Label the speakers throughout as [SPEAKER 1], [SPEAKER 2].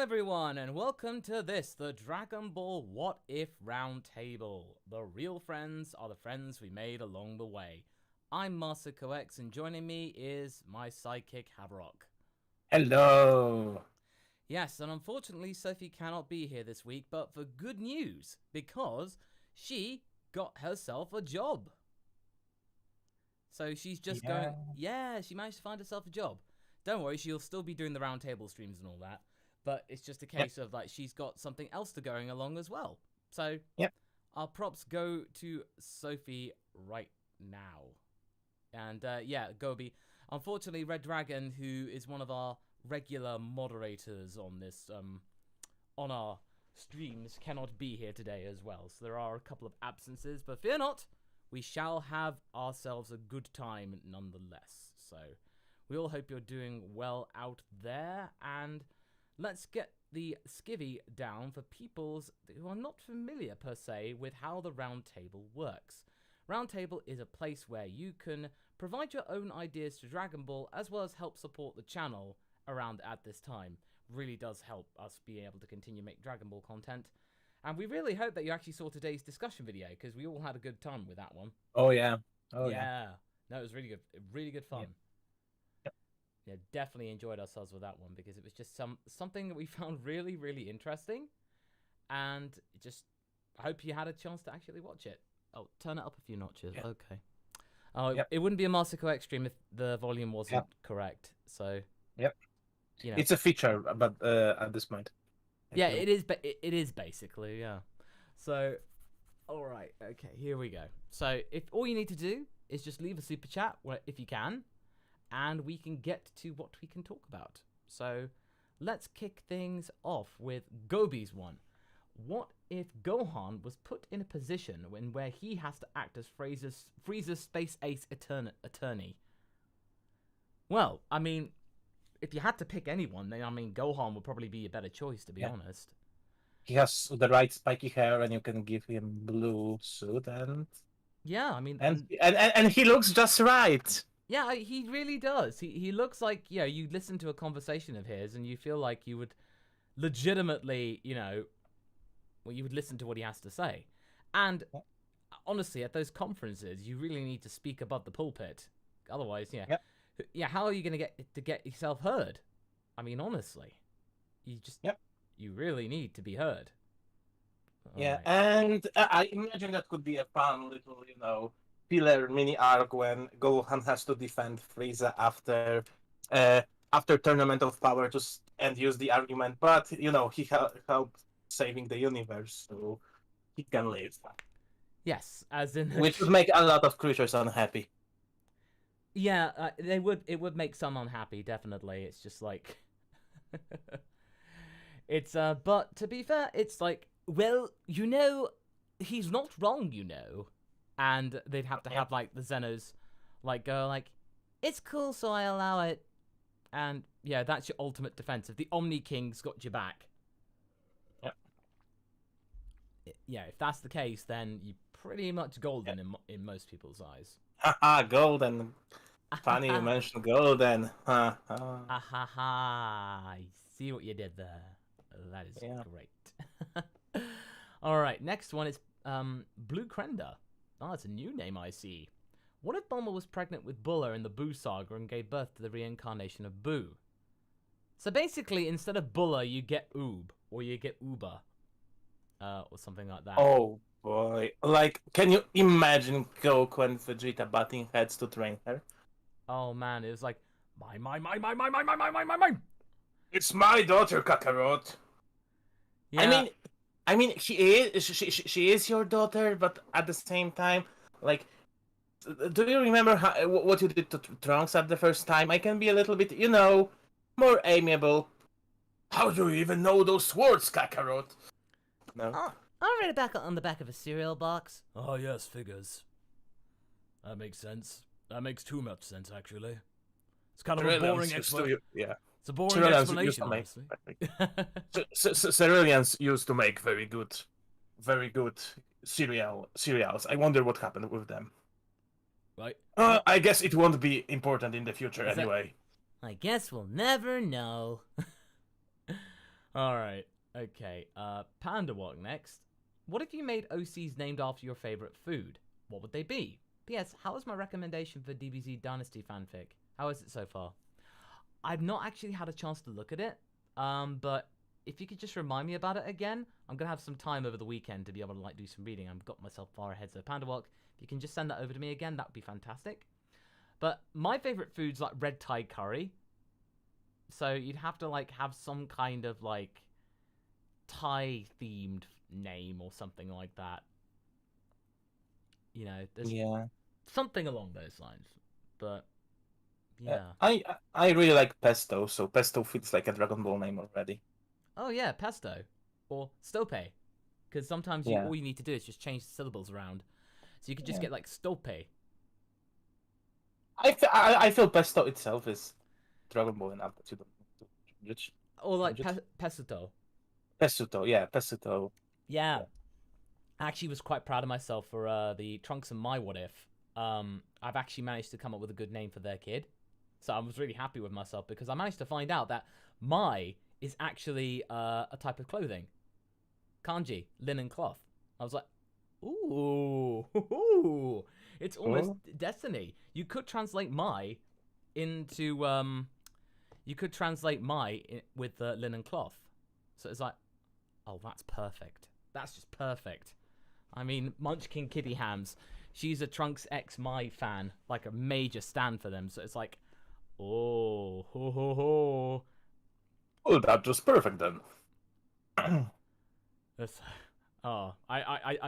[SPEAKER 1] everyone, and welcome to this, the Dragon Ball What If Roundtable. The real friends are the friends we made along the way. I'm Master Coex, and joining me is my sidekick, Haverok.
[SPEAKER 2] Hello!
[SPEAKER 1] Yes, and unfortunately, Sophie cannot be here this week, but for good news, because she got herself a job. So she's just going, she managed to find herself a job. Don't worry, she'll still be doing the Roundtable streams and all that. But it's just a case of, like, she's got something else to going along as well. So, our props go to Sophie right now. And, Gobi. Unfortunately, Red Dragon, who is one of our regular moderators on this, on our streams, cannot be here today as well. So there are a couple of absences, but fear not, we shall have ourselves a good time nonetheless. So, we all hope you're doing well out there, and let's get the skivvy down for peoples who are not familiar, per se, with how the Roundtable works. Roundtable is a place where you can provide your own ideas to Dragon Ball, as well as help support the channel around at this time. Really does help us be able to continue make Dragon Ball content. And we really hope that you actually saw today's discussion video, because we all had a good time with that one.
[SPEAKER 2] Oh, yeah.
[SPEAKER 1] No, it was really good. Really good fun. Yeah, definitely enjoyed ourselves with that one because it was just something that we found really, really interesting, and just I hope you had a chance to actually watch it. Oh, turn it up a few notches. Yeah. Okay. Oh, it wouldn't be a Master Coex stream if the volume wasn't correct. So.
[SPEAKER 2] You know. It's a feature, but at this point.
[SPEAKER 1] Yeah, it is. But it is basically, yeah. So, all right, okay, here we go. So, if all you need to do is just leave a super chat, if you can. And we can get to what we can talk about. So let's kick things off with Gobi's one. What if Gohan was put in a position where he has to act as Frieza's Space Ace attorney? Well, I mean, if you had to pick anyone, then I mean, Gohan would probably be a better choice, to be honest.
[SPEAKER 2] He has the right spiky hair, and you can give him blue suit, and
[SPEAKER 1] yeah, I mean,
[SPEAKER 2] and he looks just right.
[SPEAKER 1] Yeah, he really does. He looks like, you listen to a conversation of his and you feel like you would legitimately, you would listen to what he has to say. And honestly, at those conferences, you really need to speak above the pulpit. Otherwise, how are you going to get yourself heard? I mean, honestly, you just, you really need to be heard.
[SPEAKER 2] Right. And I imagine that could be a fun little, filler mini arc when Gohan has to defend Frieza after Tournament of Power and use the argument, but he helped saving the universe, so he can live.
[SPEAKER 1] Yes, as in
[SPEAKER 2] which would make a lot of creatures unhappy.
[SPEAKER 1] Yeah, it would make some unhappy, definitely. It's just like it's but to be fair, it's like, well, he's not wrong, And they'd have to have, like, the Zenos, like, go, like, it's cool, so I allow it. And, yeah, that's your ultimate defense. If the Omni King's got your back. Yeah, if that's the case, then you're pretty much golden in most people's eyes.
[SPEAKER 2] Haha, golden. Funny you mentioned golden. Ha
[SPEAKER 1] ha. I see what you did there. That is great. Alright, next one is Blue Crenda. Oh, that's a new name I see. What if Bulma was pregnant with Bulla in the Boo saga and gave birth to the reincarnation of Boo? So basically, instead of Bulla, you get Oob, or you get Uba, or something like that.
[SPEAKER 2] Oh boy. Like, can you imagine Goku and Vegeta butting heads to train her?
[SPEAKER 1] Oh man, it was like, my.
[SPEAKER 2] It's my daughter, Kakarot. Yeah. I mean, she is your daughter, but at the same time, like, do you remember what you did to Trunks at the first time? I can be a little bit, more amiable. How do you even know those words, Kakarot? No.
[SPEAKER 1] Oh, I read it on the back of a cereal box.
[SPEAKER 3] Oh yes, figures. That makes sense. That makes too much sense, actually. It's kind of a boring explanation. It's a boring explanation, honestly.
[SPEAKER 2] Cerealians used to make very good cereals. I wonder what happened with them.
[SPEAKER 3] Right.
[SPEAKER 2] I guess it won't be important in the future anyway.
[SPEAKER 1] I guess we'll never know. All right. Okay. Panda Walk next. What if you made OCs named after your favorite food? What would they be? P.S. How is my recommendation for DBZ Dynasty fanfic? How is it so far? I've not actually had a chance to look at it. But if you could just remind me about it again, I'm gonna have some time over the weekend to be able to like do some reading. I've got myself far ahead. So Panda Walk, if you can just send that over to me again, that would be fantastic. But my favorite food's like red Thai curry. So you'd have to like have some kind of like Thai themed name or something like that. You know, there's something along those lines. But yeah,
[SPEAKER 2] I really like pesto, so pesto feels like a Dragon Ball name already.
[SPEAKER 1] Oh yeah, pesto or stope, because sometimes all you need to do is just change the syllables around, so you could just get like stope.
[SPEAKER 2] I feel pesto itself is Dragon Ball enough that you don't need to
[SPEAKER 1] or like pesto.
[SPEAKER 2] Pesuto, yeah, pesuto.
[SPEAKER 1] Yeah. I actually was quite proud of myself for the Trunks and My What If. I've actually managed to come up with a good name for their kid. So I was really happy with myself because I managed to find out that My is actually a type of clothing. Kanji, linen cloth. I was like, ooh, it's almost destiny. You could translate My into, with linen cloth. So it's like, oh, that's perfect. That's just perfect. I mean, Munchkin Kitty Hams, she's a Trunks X My fan, like a major stan for them. So it's like, oh, ho, ho, ho.
[SPEAKER 2] Oh, that's just perfect then.
[SPEAKER 1] I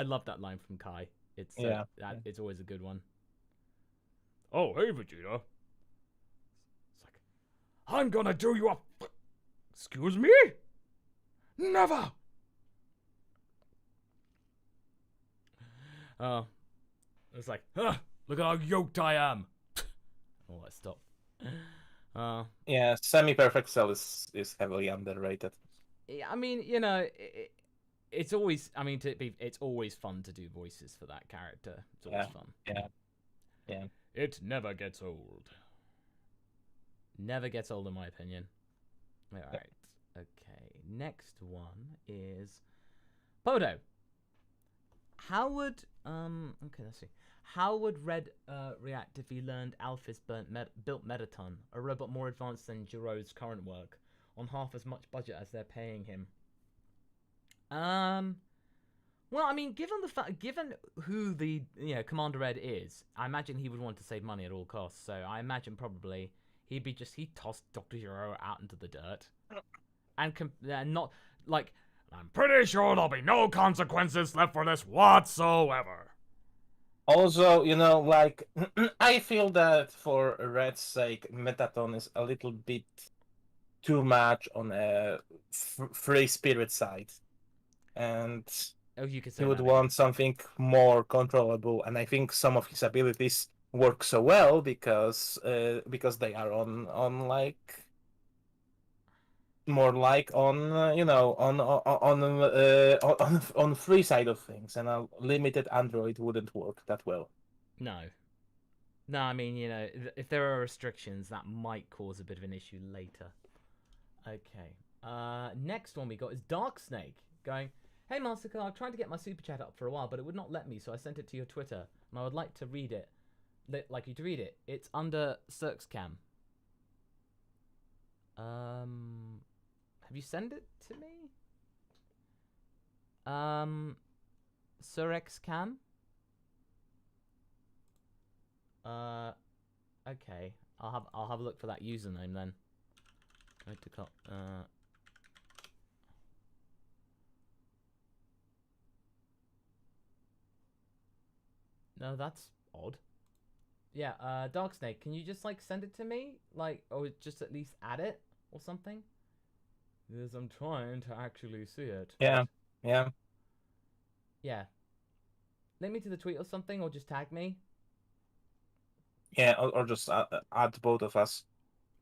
[SPEAKER 1] love that line from Kai. It's it's always a good one.
[SPEAKER 3] Oh, hey Vegeta. It's like, I'm gonna do you up. Excuse me? Never.
[SPEAKER 1] Oh, it's like,
[SPEAKER 3] look at how yoked I am.
[SPEAKER 1] Oh, let's stop.
[SPEAKER 2] Yeah, semi-perfect cell is heavily underrated.
[SPEAKER 1] Yeah, I mean, you know, it's always, I mean, it's always fun to do voices for that character. It's always fun.
[SPEAKER 2] Yeah.
[SPEAKER 3] It never gets old.
[SPEAKER 1] Never gets old, in my opinion. All right. Okay. Next one is Podo. How would let's see. How would Red react if he learned Alphys built Mettaton, a robot more advanced than Jiro's current work, on half as much budget as they're paying him? Well, I mean, given who the Commander Red is, I imagine he would want to save money at all costs. So I imagine probably he'd toss Dr. Jiro out into the dirt, and not like.
[SPEAKER 3] I'm pretty sure there'll be no consequences left for this whatsoever.
[SPEAKER 2] Also, you know, like, I feel that for Red's sake, Mettaton is a little bit too much on a free spirit side. And
[SPEAKER 1] you could say
[SPEAKER 2] he would want something more controllable, and I think some of his abilities work so well because they are on like more like on on free side of things, and a limited Android wouldn't work that well.
[SPEAKER 1] No, I mean, you know, if there are restrictions, that might cause a bit of an issue later. Okay. Next one we got is Dark Snake going, hey Mastercard, I've tried to get my super chat up for a while, but it would not let me, so I sent it to your Twitter, and I would like to read it. Like you to read it. It's under Cirxcam. Have you sent it to me? Surexcam? Okay. I'll have a look for that username then. Try to No, that's odd. Yeah, Dark Snake, can you just like send it to me? Like, or just at least add it or something? Because I'm trying to actually see it.
[SPEAKER 2] Yeah.
[SPEAKER 1] Yeah. Link me to the tweet or something, or just tag me.
[SPEAKER 2] Yeah, or just add both of us.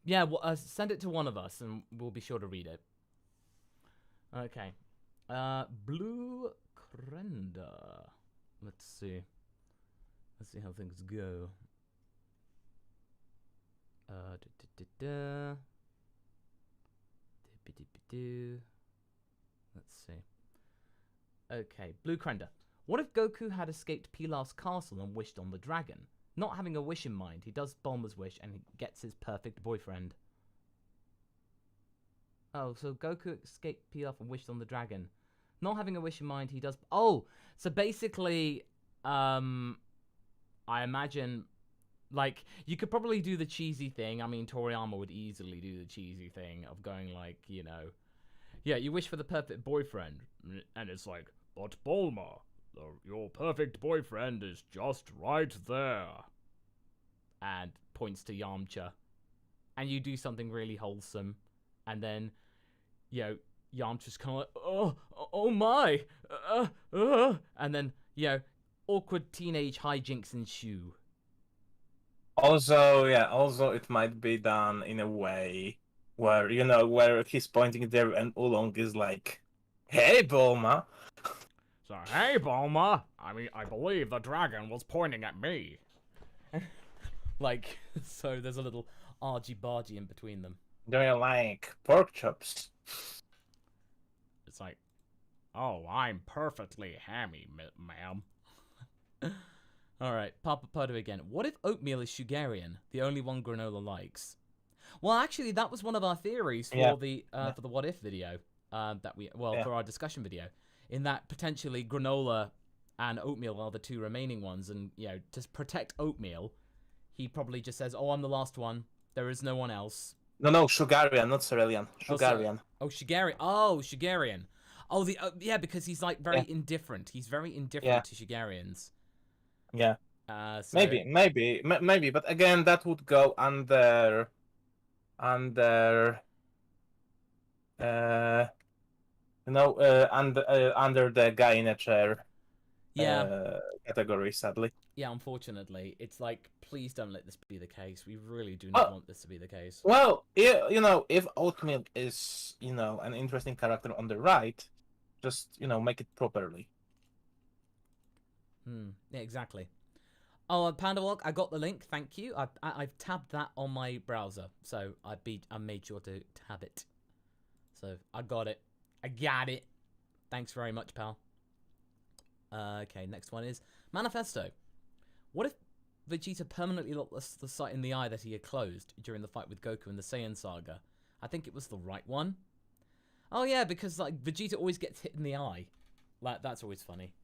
[SPEAKER 1] Yeah, well, send it to one of us, and we'll be sure to read it. Okay. Blue Crenda. Let's see how things go. Okay, Blue Crender. What if Goku had escaped Pilaf's castle and wished on the dragon? Not having a wish in mind, he does Bulma's wish and he gets his perfect boyfriend. Oh, so Goku escaped Pilaf and wished on the dragon. Not having a wish in mind, he does... Oh, so basically, I imagine, like, you could probably do the cheesy thing. I mean, Toriyama would easily do the cheesy thing of going, like, you know, yeah, you wish for the perfect boyfriend. And it's like, but Bulma, your perfect boyfriend is just right there. And points to Yamcha. And you do something really wholesome. And then, you know, Yamcha's kind of like, oh my. And then, you know, awkward teenage hijinks ensue.
[SPEAKER 2] Also, it might be done in a way where, you know, where he's pointing there and Oolong is like, hey, Bulma.
[SPEAKER 3] So, hey, Bulma. I mean, I believe the dragon was pointing at me.
[SPEAKER 1] Like, so there's a little argy-bargy in between them.
[SPEAKER 2] Do you like pork chops?
[SPEAKER 3] It's like, oh, I'm perfectly hammy, ma'am.
[SPEAKER 1] Alright, Papa Podo again. What if oatmeal is Sugarian, the only one granola likes? Well, actually, that was one of our theories for the what if video. For our discussion video. In that potentially granola and oatmeal are the two remaining ones, and, you know, to protect oatmeal, he probably just says, oh, I'm the last one. There is no one else.
[SPEAKER 2] No, Sugarian, not Cerealian. Sugarian.
[SPEAKER 1] Shugarian. Oh, Shugarian. Oh, yeah, because he's, like, very indifferent. He's very indifferent to Shugarians.
[SPEAKER 2] Yeah.
[SPEAKER 1] So...
[SPEAKER 2] Maybe, but again, that would go under the guy in a chair category, sadly.
[SPEAKER 1] Yeah, unfortunately. It's like, please don't let this be the case. We really do not want this to be the case.
[SPEAKER 2] Well, you know, if Oatmeal is, you know, an interesting character on the right, just, you know, make it properly.
[SPEAKER 1] Yeah, exactly. Oh, PandaWalk, I got the link. Thank you. I've tabbed that on my browser, so I made sure to tab it. So I got it. I got it. Thanks very much, pal. Okay, next one is Manifesto. What if Vegeta permanently locked the sight in the eye that he had closed during the fight with Goku in the Saiyan saga? I think it was the right one. Oh yeah, because like Vegeta always gets hit in the eye. Like that's always funny.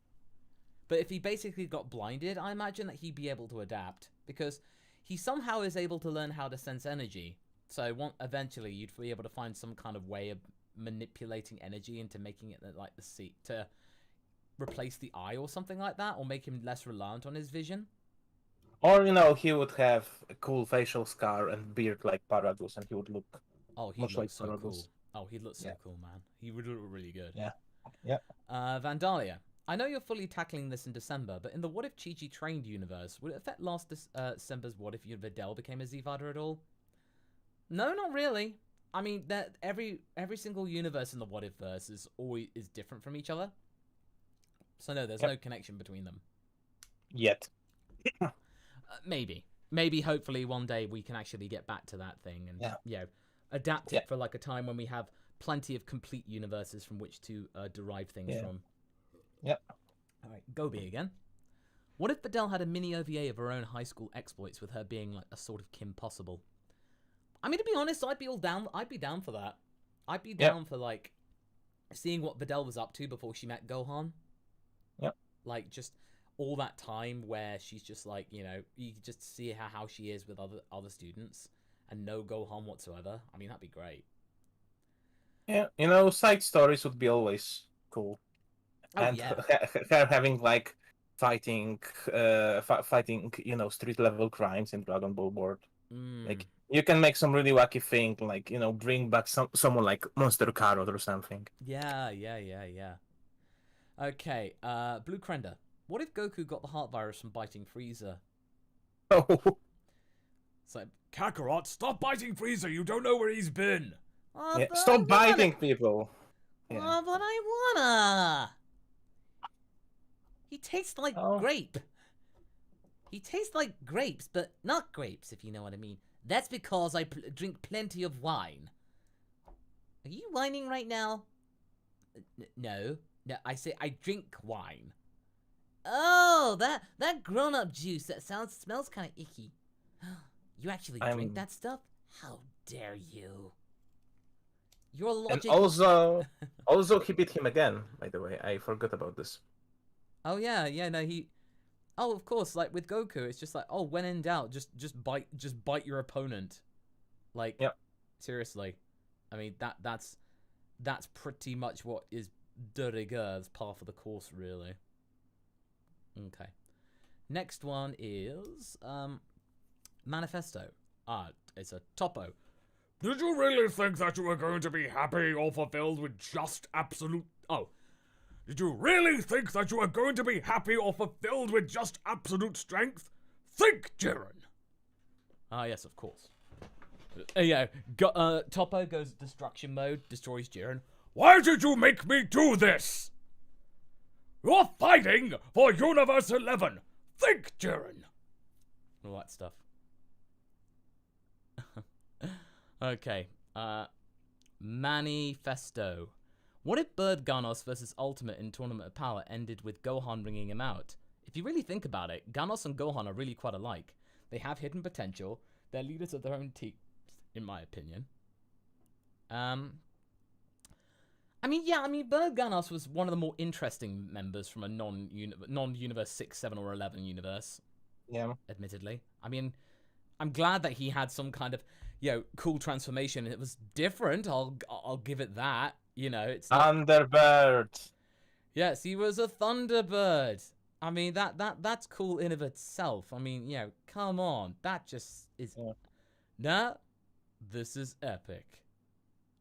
[SPEAKER 1] But if he basically got blinded, I imagine that he'd be able to adapt because he somehow is able to learn how to sense energy. So eventually you'd be able to find some kind of way of manipulating energy into making it like the seat to replace the eye or something like that, or make him less reliant on his vision.
[SPEAKER 2] Or, you know, he would have a cool facial scar and beard like Paragus, and he would look
[SPEAKER 1] much
[SPEAKER 2] like
[SPEAKER 1] so
[SPEAKER 2] Paragus.
[SPEAKER 1] Cool. Oh, he'd look so cool, man. He would look really good.
[SPEAKER 2] Yeah.
[SPEAKER 1] Vandalia. I know you're fully tackling this in December, but in the What If Chi-Chi trained universe, would it affect last December's What If Videl became a Z-Fighter at all? No, not really. I mean, that every single universe in the What If verse is different from each other. So no, there's no connection between them.
[SPEAKER 2] Yet.
[SPEAKER 1] Maybe, hopefully one day we can actually get back to that thing and, you know, adapt it for like a time when we have plenty of complete universes from which to derive things from.
[SPEAKER 2] Yep.
[SPEAKER 1] All right, Gobi again. What if Videl had a mini OVA of her own high school exploits with her being like a sort of Kim Possible? I mean, to be honest, I'd be down for that. I'd be down for like seeing what Videl was up to before she met Gohan.
[SPEAKER 2] Yep.
[SPEAKER 1] Like just all that time where she's just like, you know, you just see how she is with other students and no Gohan whatsoever. I mean, that'd be great.
[SPEAKER 2] Yeah, you know, side stories would be always cool.
[SPEAKER 1] Oh,
[SPEAKER 2] and having like fighting, you know, street level crimes in Dragon Ball Board. Like you can make some really wacky thing, like, you know, bring back someone like Monster Carrot or something.
[SPEAKER 1] Yeah. Okay, Blue Crender. What if Goku got the heart virus from biting Frieza?
[SPEAKER 2] Oh.
[SPEAKER 1] So,
[SPEAKER 3] Kakarot, stop biting Frieza. You don't know where he's been.
[SPEAKER 2] Stop biting people.
[SPEAKER 1] Yeah. Oh, but I wanna. He tastes like grape. He tastes like grapes, but not grapes, if you know what I mean. That's because I drink plenty of wine. Are you whining right now? No. Yeah, I say I drink wine. Oh, that grown-up juice. That smells kind of icky. You actually drink that stuff? How dare you? Your logic.
[SPEAKER 2] And also he beat him again. By the way, I forgot about this.
[SPEAKER 1] Oh yeah, no he. Oh, of course. Like with Goku, it's just like, oh, when in doubt, just bite your opponent. Like,
[SPEAKER 2] yep.
[SPEAKER 1] Seriously, I mean that's pretty much what is de rigueur. It's par for the course, really. Okay. Next one is Manifesto. It's a topo.
[SPEAKER 3] Did you really think that you were going to be happy or fulfilled with just absolute... Oh. Did you really think that you were going to be happy or fulfilled with just absolute strength? Think, Jiren!
[SPEAKER 1] Ah, yes, of course. Topo goes destruction mode, destroys Jiren.
[SPEAKER 3] Why did you make me do this? You're fighting for Universe 11! Think, Jiren!
[SPEAKER 1] All that stuff. Okay, Manifesto. What if Bird Ganos versus Ultimate in Tournament of Power ended with Gohan bringing him out? If you really think about it, Ganos and Gohan are really quite alike. They have hidden potential. They're leaders of their own teams, in my opinion. Bird Ganos was one of the more interesting members from a non-universe 6, 7, or 11 universe.
[SPEAKER 2] Yeah.
[SPEAKER 1] Admittedly. I mean, I'm glad that he had some kind of, cool transformation. It was different. I'll give it that. It's not...
[SPEAKER 2] Thunderbird.
[SPEAKER 1] Yes, he was a Thunderbird. I mean, that's cool in of itself. I mean, come on. That just is... Yeah. Nah, this is epic.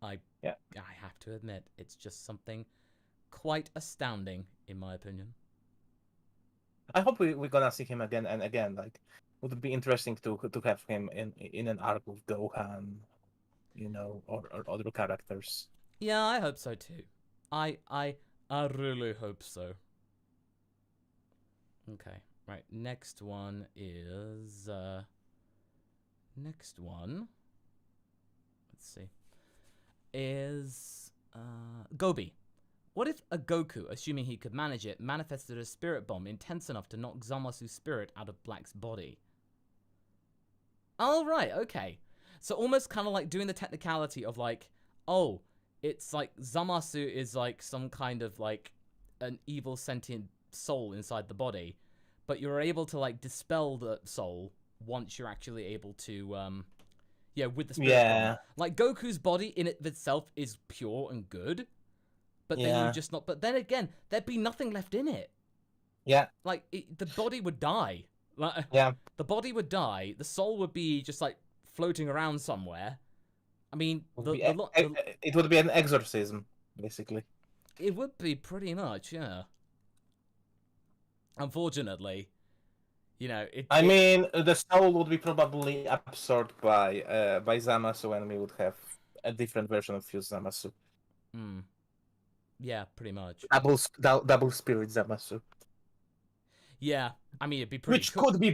[SPEAKER 1] I have to admit, it's just something quite astounding, in my opinion.
[SPEAKER 2] I hope we're gonna see him again and again. Like, would it be interesting to have him in an arc with Gohan, or other characters?
[SPEAKER 1] Yeah, I hope so too. I really hope so. Okay, right. Next one is Let's see. Is Gobi. What if a Goku, assuming he could manage it, manifested a spirit bomb intense enough to knock Zamasu's spirit out of Black's body? Oh, right, okay. So almost kind of like doing the technicality of like, oh, it's like Zamasu is like some kind of like an evil sentient soul inside the body, but you're able to like dispel the soul once you're actually able to, with the spirit bomb. Like Goku's body in it itself is pure and good, but then you just not. But then again, there'd be nothing left in it.
[SPEAKER 2] Yeah.
[SPEAKER 1] Like the body would die. Like, the body would die. The soul would be just like floating around somewhere. I mean,
[SPEAKER 2] it would be an exorcism, basically.
[SPEAKER 1] It would be pretty much, yeah. Unfortunately,
[SPEAKER 2] the soul would be probably absorbed by Zamasu, and we would have a different version of Fused Zamasu.
[SPEAKER 1] Yeah, pretty much.
[SPEAKER 2] Double spirit Zamasu.
[SPEAKER 1] Yeah, I mean it'd be pretty.
[SPEAKER 2] Which could be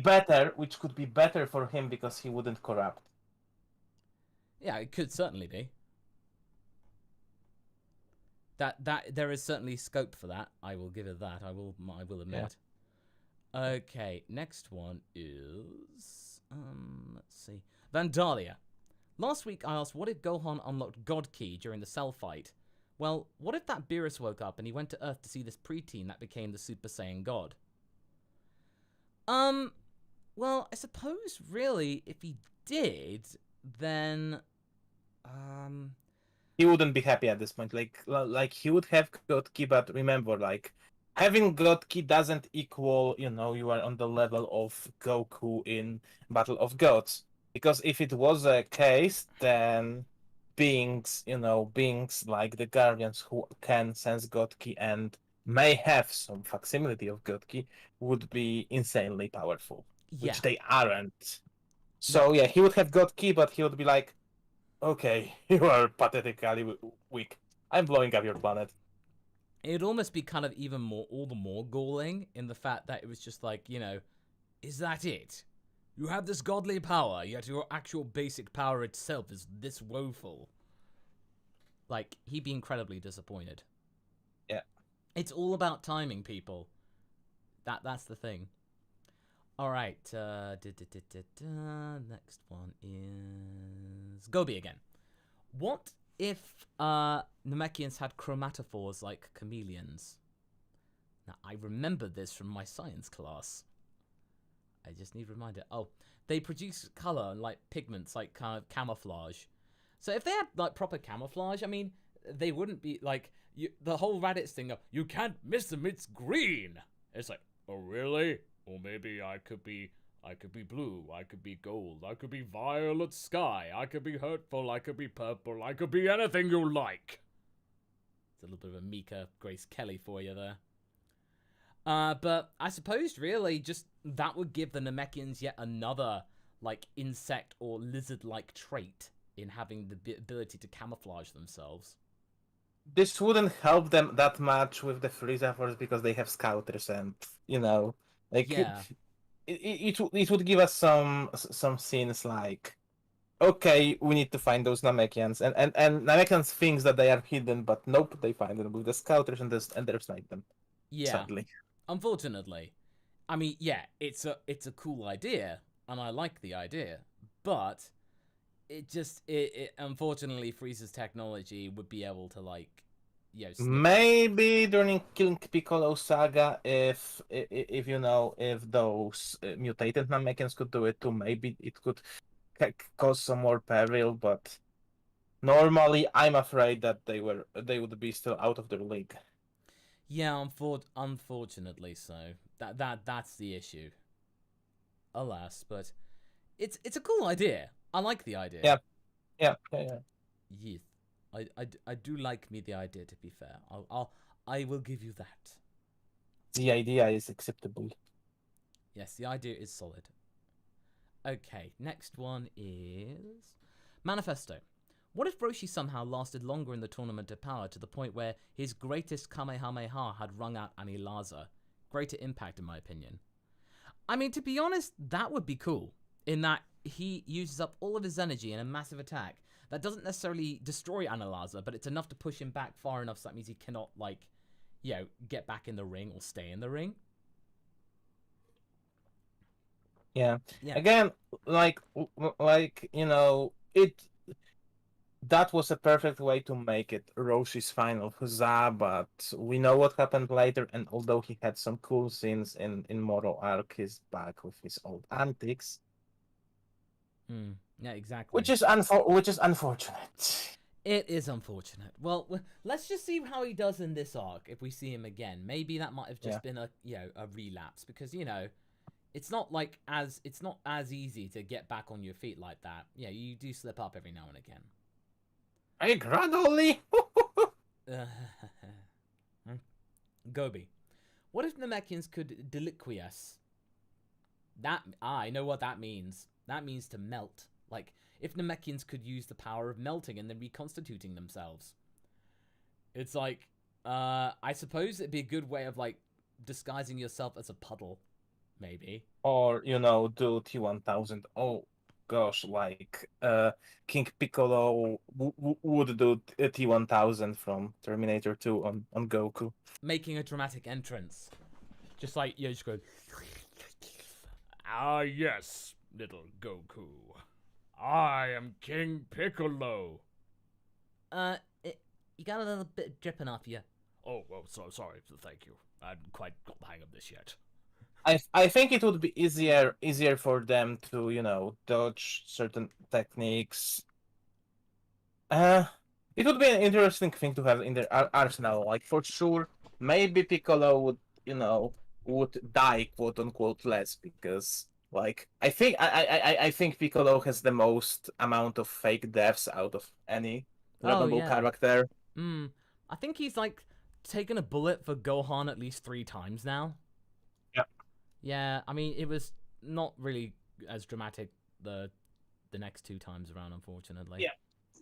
[SPEAKER 2] better for him because he wouldn't corrupt.
[SPEAKER 1] Yeah, it could certainly be. That there is certainly scope for that. I will give it that. I will admit. Yeah. Okay, next one is let's see. Vandalia. Last week I asked what if Gohan unlocked God Ki during the Cell fight. Well, what if that Beerus woke up and he went to Earth to see this preteen that became the Super Saiyan God? Well, I suppose really if he did, then
[SPEAKER 2] he wouldn't be happy at this point. Like he would have God Ki, but remember, like having God Ki doesn't equal, you are on the level of Goku in Battle of Gods. Because if it was a case, then beings like the Guardians who can sense God Ki and may have some facsimility of God Ki would be insanely powerful, which they aren't. So he would have God Ki, but he would be like, okay, you are pathetically weak. I'm blowing up your planet.
[SPEAKER 1] It'd almost be kind of all the more galling in the fact that it was just like, is that it? You have this godly power, yet your actual basic power itself is this woeful. Like, he'd be incredibly disappointed.
[SPEAKER 2] Yeah.
[SPEAKER 1] It's all about timing, people. That's the thing. All right. Next one is Gobi again. What if Namekians had chromatophores like chameleons? Now, I remember this from my science class. I just need a reminder. Oh, they produce color and like pigments, like kind of camouflage. So if they had like proper camouflage, I mean, they wouldn't be like the whole Raditz thing of you can't miss them, it's green. It's like, oh really? Or maybe I could be blue, I could be gold, I could be violet sky, I could be hurtful, I could be purple, I could be anything you like. It's a little bit of a Mika Grace Kelly for you there. But I suppose really just that would give the Namekians yet another like insect or lizard-like trait in having the ability to camouflage themselves.
[SPEAKER 2] This wouldn't help them that much with the Frieza Force because they have scouters and like it would give us some scenes like, okay, we need to find those Namekians and Namekians thinks that they are hidden, but nope, they find them with the scouters and they snipe them.
[SPEAKER 1] Yeah.
[SPEAKER 2] Sadly.
[SPEAKER 1] Unfortunately. I mean, yeah, it's a cool idea, and I like the idea, but it unfortunately Frieza's technology would be able to like,
[SPEAKER 2] maybe during King Piccolo saga, if those mutated Namekians could do it too, maybe it could cause some more peril, but normally I'm afraid that they would be still out of their league.
[SPEAKER 1] Yeah, unfortunately so. That's the issue. Alas, but it's a cool idea. I like the idea.
[SPEAKER 2] Yeah.
[SPEAKER 1] Yes, I do like the idea. To be fair, I will give you that.
[SPEAKER 2] The idea is acceptable.
[SPEAKER 1] Yes, the idea is solid. Okay, next one is Manifesto. What if Roshi somehow lasted longer in the Tournament of Power to the point where his greatest Kamehameha had wrung out Anilaza? Greater impact, in my opinion. I mean, to be honest, that would be cool, in that he uses up all of his energy in a massive attack that doesn't necessarily destroy Anilaza, but it's enough to push him back far enough so that means he cannot, like, get back in the ring or stay in the ring.
[SPEAKER 2] Yeah. Again, that was a perfect way to make it Roshi's final huzzah, but we know what happened later, and although he had some cool scenes in Moro Arc, he's back with his old antics.
[SPEAKER 1] Yeah, exactly.
[SPEAKER 2] Which is unfortunate.
[SPEAKER 1] It is unfortunate. Well, let's just see how he does in this arc if we see him again. Maybe that might have just been a relapse, because it's not as easy to get back on your feet like that. Yeah, you do slip up every now and again.
[SPEAKER 2] Hey, Granoli!
[SPEAKER 1] Gobi. What if Namekians could deliquiesce? I know what that means. That means to melt. Like, if Namekians could use the power of melting and then reconstituting themselves. It's like, I suppose it'd be a good way of, like, disguising yourself as a puddle. Maybe.
[SPEAKER 2] Or, do T-1000. Oh, gosh, like, King Piccolo would do T-1000 from Terminator 2 on Goku.
[SPEAKER 1] Making a dramatic entrance. Just like, just go...
[SPEAKER 3] Ah, yes, little Goku. I am King Piccolo.
[SPEAKER 1] You got a little bit dripping off you.
[SPEAKER 3] Oh, well, sorry, thank you. I hadn't quite got the hang of this yet.
[SPEAKER 2] I think it would be easier for them to, dodge certain techniques. It would be an interesting thing to have in their arsenal. Like, for sure, maybe Piccolo would die, quote unquote, less, because I think Piccolo has the most amount of fake deaths out of any lovable character.
[SPEAKER 1] I think he's taken a bullet for Gohan at least 3 times now. Yeah, I mean, it was not really as dramatic the next 2 times around, unfortunately.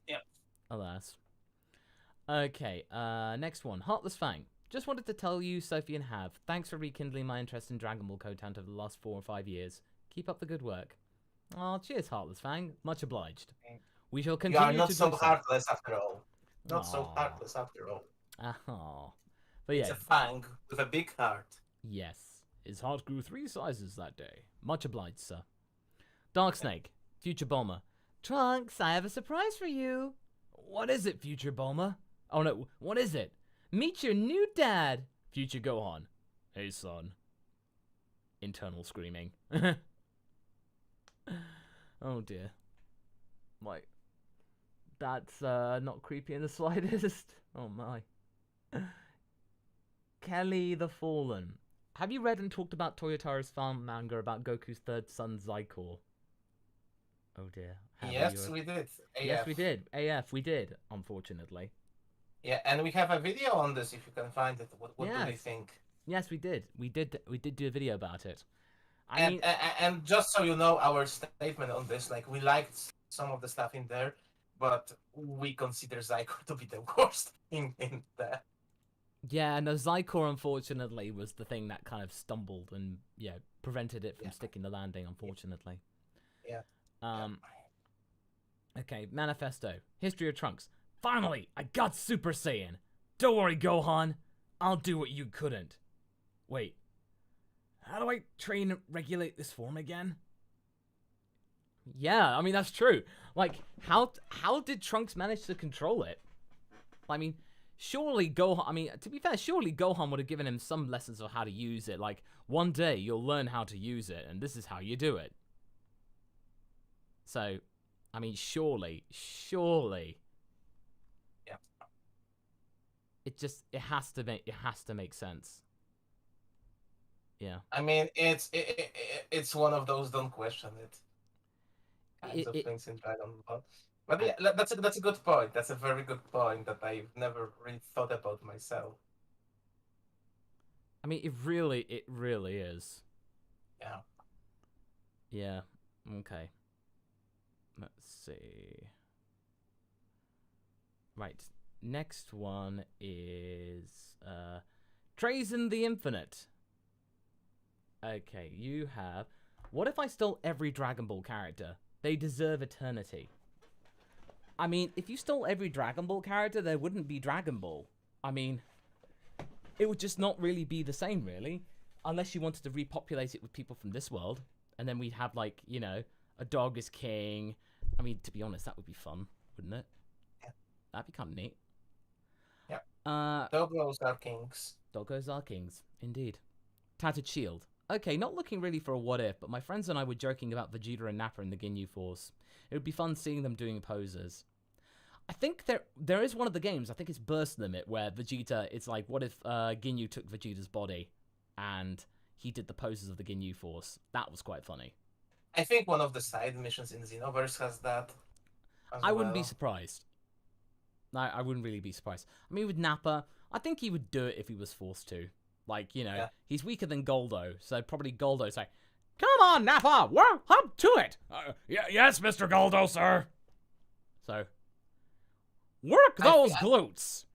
[SPEAKER 2] Yeah.
[SPEAKER 1] Alas. Okay, next one. Heartless Fang. Just wanted to tell you, Sophie and Hav, thanks for rekindling my interest in Dragon Ball content over the last 4 or 5 years. Keep up the good work. Oh, cheers, Heartless Fang. Much obliged. We shall continue to do so.
[SPEAKER 2] You are not so heartless after all. Not so heartless after all.
[SPEAKER 1] Oh. But yeah.
[SPEAKER 2] It's a fang with a big heart.
[SPEAKER 1] Yes. His heart grew 3 sizes that day. Much obliged, sir. Dark Snake, Future Bulma. Trunks, I have a surprise for you. What is it, Future Bulma? Oh no, what is it? Meet your new dad, Future Gohan. Hey, son. Internal screaming. Oh dear. Like, that's not creepy in the slightest. Oh my. Kelly the Fallen. Have you read and talked about Toyotaro's fan manga about Goku's third son, Zycor? Oh dear.
[SPEAKER 2] Yes, we did. AF.
[SPEAKER 1] Yes, we did. AF, we did, unfortunately.
[SPEAKER 2] Yeah, and we have a video on this if you can find it. What do you think?
[SPEAKER 1] Yes, we did. We did do a video about it.
[SPEAKER 2] And just so you know, our statement on this, like, we liked some of the stuff in there, but we consider Zycor to be the worst in there. Yeah,
[SPEAKER 1] no, Zycor, unfortunately, was the thing that kind of stumbled and, prevented it from sticking the landing, unfortunately.
[SPEAKER 2] Yeah.
[SPEAKER 1] Okay, Manifesto. History of Trunks. Finally, I got Super Saiyan. Don't worry, Gohan. I'll do what you couldn't. Wait. How do I train and regulate this form again? Yeah, I mean, that's true. Like, how did Trunks manage to control it? I mean, surely Gohan... I mean, to be fair, surely Gohan would have given him some lessons of how to use it. Like, one day you'll learn how to use it, and this is how you do it. So, I mean, surely.
[SPEAKER 2] Yeah.
[SPEAKER 1] It has to make sense. Yeah.
[SPEAKER 2] I mean, it's one of those don't question it kinds of things in Dragon Ball. But yeah, that's a good point. That's a very good point that I've never really thought about myself.
[SPEAKER 1] I mean, it really is.
[SPEAKER 2] Yeah.
[SPEAKER 1] Yeah. Okay. Let's see. Right. Next one is Trazen the Infinite. Okay, you have... What if I stole every Dragon Ball character? They deserve eternity. I mean, if you stole every Dragon Ball character, there wouldn't be Dragon Ball. I mean, it would just not really be the same, really. Unless you wanted to repopulate it with people from this world. And then we'd have, like, you know, a dog is king. I mean, to be honest, that would be fun, wouldn't it?
[SPEAKER 2] Yeah.
[SPEAKER 1] That'd be kind of neat.
[SPEAKER 2] Yeah. Doggos are kings.
[SPEAKER 1] Doggos are kings, indeed. Tattered Shield. Okay, not looking really for a what if, but my friends and I were joking about Vegeta and Nappa in the Ginyu Force. It would be fun seeing them doing poses. I think there is one of the games, I think it's Burst Limit, where Vegeta, it's like, what if Ginyu took Vegeta's body and he did the poses of the Ginyu Force? That was quite funny.
[SPEAKER 2] I think one of the side missions in Xenoverse has that.
[SPEAKER 1] I wouldn't be surprised. I wouldn't really be surprised. I mean, with Nappa, I think he would do it if he was forced to. Like, you know, he's weaker than Goldo, so probably Goldo say, "Come on, Nappa, we're up to it."
[SPEAKER 3] Yes, Mr. Goldo, sir.
[SPEAKER 1] So, work those glutes.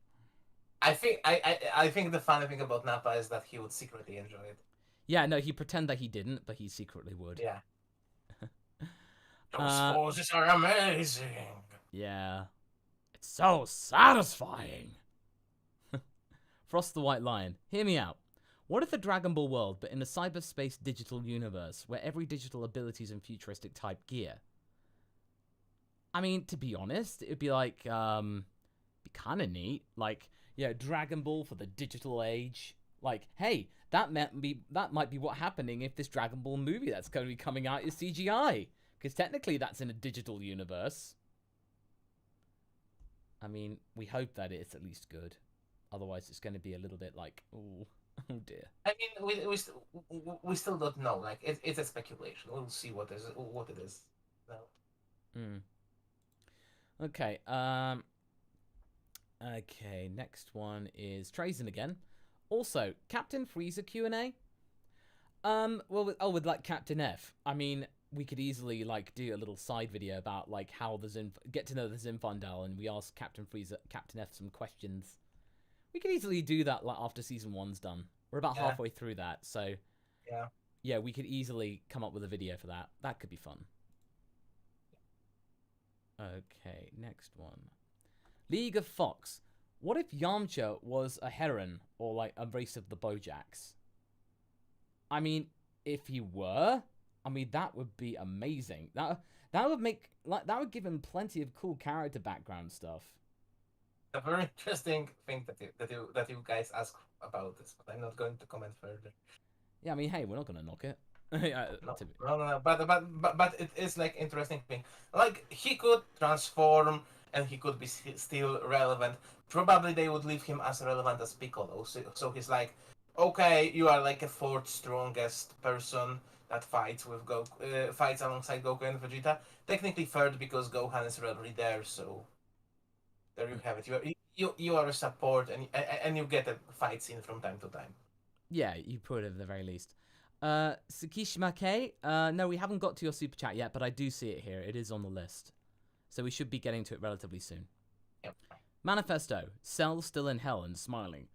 [SPEAKER 2] I think the funny thing about Nappa is that he would secretly enjoy it.
[SPEAKER 1] Yeah, no, he'd pretend that he didn't, but he secretly would.
[SPEAKER 2] Yeah. Those poses are amazing.
[SPEAKER 1] Yeah. It's so satisfying. Frost the White Lion. Hear me out. What if a Dragon Ball world, but in a cyberspace digital universe, where every digital ability is in futuristic type gear? I mean, to be honest, it'd be like, be kind of neat. Like, yeah, Dragon Ball for the digital age. Like, hey, that might be what's happening if this Dragon Ball movie that's going to be coming out is CGI. Because technically that's in a digital universe. I mean, we hope that it's at least good. Otherwise, it's going to be a little bit like, oh dear.
[SPEAKER 2] I mean, we still don't know. Like, it's a speculation. We'll see what it is. No.
[SPEAKER 1] Okay. Okay. Next one is Trazen again. Also, Captain Frieza Q&A. Well, with like Captain F. I mean, we could easily like do a little side video about like how get to know the Zinfandel, and we ask Captain F some questions. We could easily do that like after season 1's done. We're about halfway through that, so yeah, we could easily come up with a video for that. That could be fun. Okay, next one. League of Fox. What if Yamcha was a heron or like a race of the Bojacks? I mean, if he were, I mean that would be amazing. That would make that would give him plenty of cool character background stuff.
[SPEAKER 2] A very interesting thing that you guys ask about this, but I'm not going to comment further.
[SPEAKER 1] Yeah, I mean, hey, we're not gonna knock it.
[SPEAKER 2] No. But it is like interesting thing. Like he could transform and he could be still relevant. Probably they would leave him as relevant as Piccolo. So he's like, okay, you are like a fourth strongest person that fights with fights alongside Goku and Vegeta. Technically third because Gohan is already there. So there you have it. You are a support and you get a fight scene from time to time.
[SPEAKER 1] Yeah, you put it at the very least. Tsukishima K, no, we haven't got to your super chat yet, but I do see it here. It is on the list. So we should be getting to it relatively soon.
[SPEAKER 2] Yep.
[SPEAKER 1] Manifesto, Cell still in hell and smiling.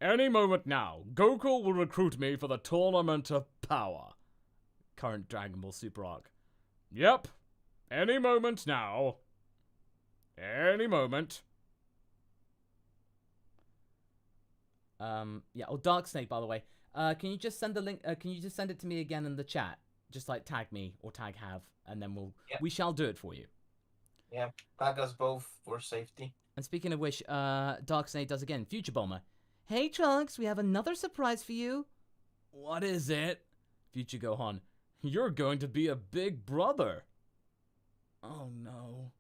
[SPEAKER 3] Any moment now, Goku will recruit me for the Tournament of Power.
[SPEAKER 1] Current Dragon Ball Super arc.
[SPEAKER 3] Yep. Any moment now. Any moment.
[SPEAKER 1] Yeah. Oh, Dark Snake, by the way. Can you just send the link? Can you just send it to me again in the chat? Just like tag me or tag Have, and then we shall do it for you.
[SPEAKER 2] Yeah, tag us both for safety.
[SPEAKER 1] And speaking of which, Dark Snake does again. Future Bulma. Hey Trunks, we have another surprise for you.
[SPEAKER 3] What is it?
[SPEAKER 1] Future Gohan.
[SPEAKER 3] You're going to be a big brother.
[SPEAKER 1] Oh no.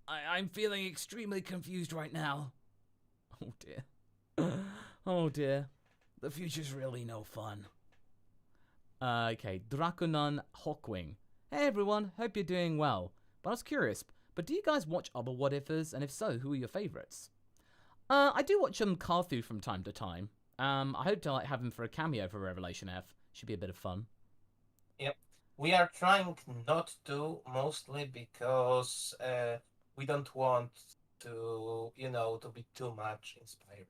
[SPEAKER 1] I'm feeling extremely confused right now. Oh dear. Oh dear. The future's really no fun. Okay, Draconon Hawkwing. Hey everyone, hope you're doing well. But I was curious, but do you guys watch other What Ifers? And if so, who are your favorites? I do watch Carthu from time to time. I hope to have him for a cameo for Revelation F. Should be a bit of fun.
[SPEAKER 2] Yep. We are trying not to, mostly because we don't want to, to be too much inspired.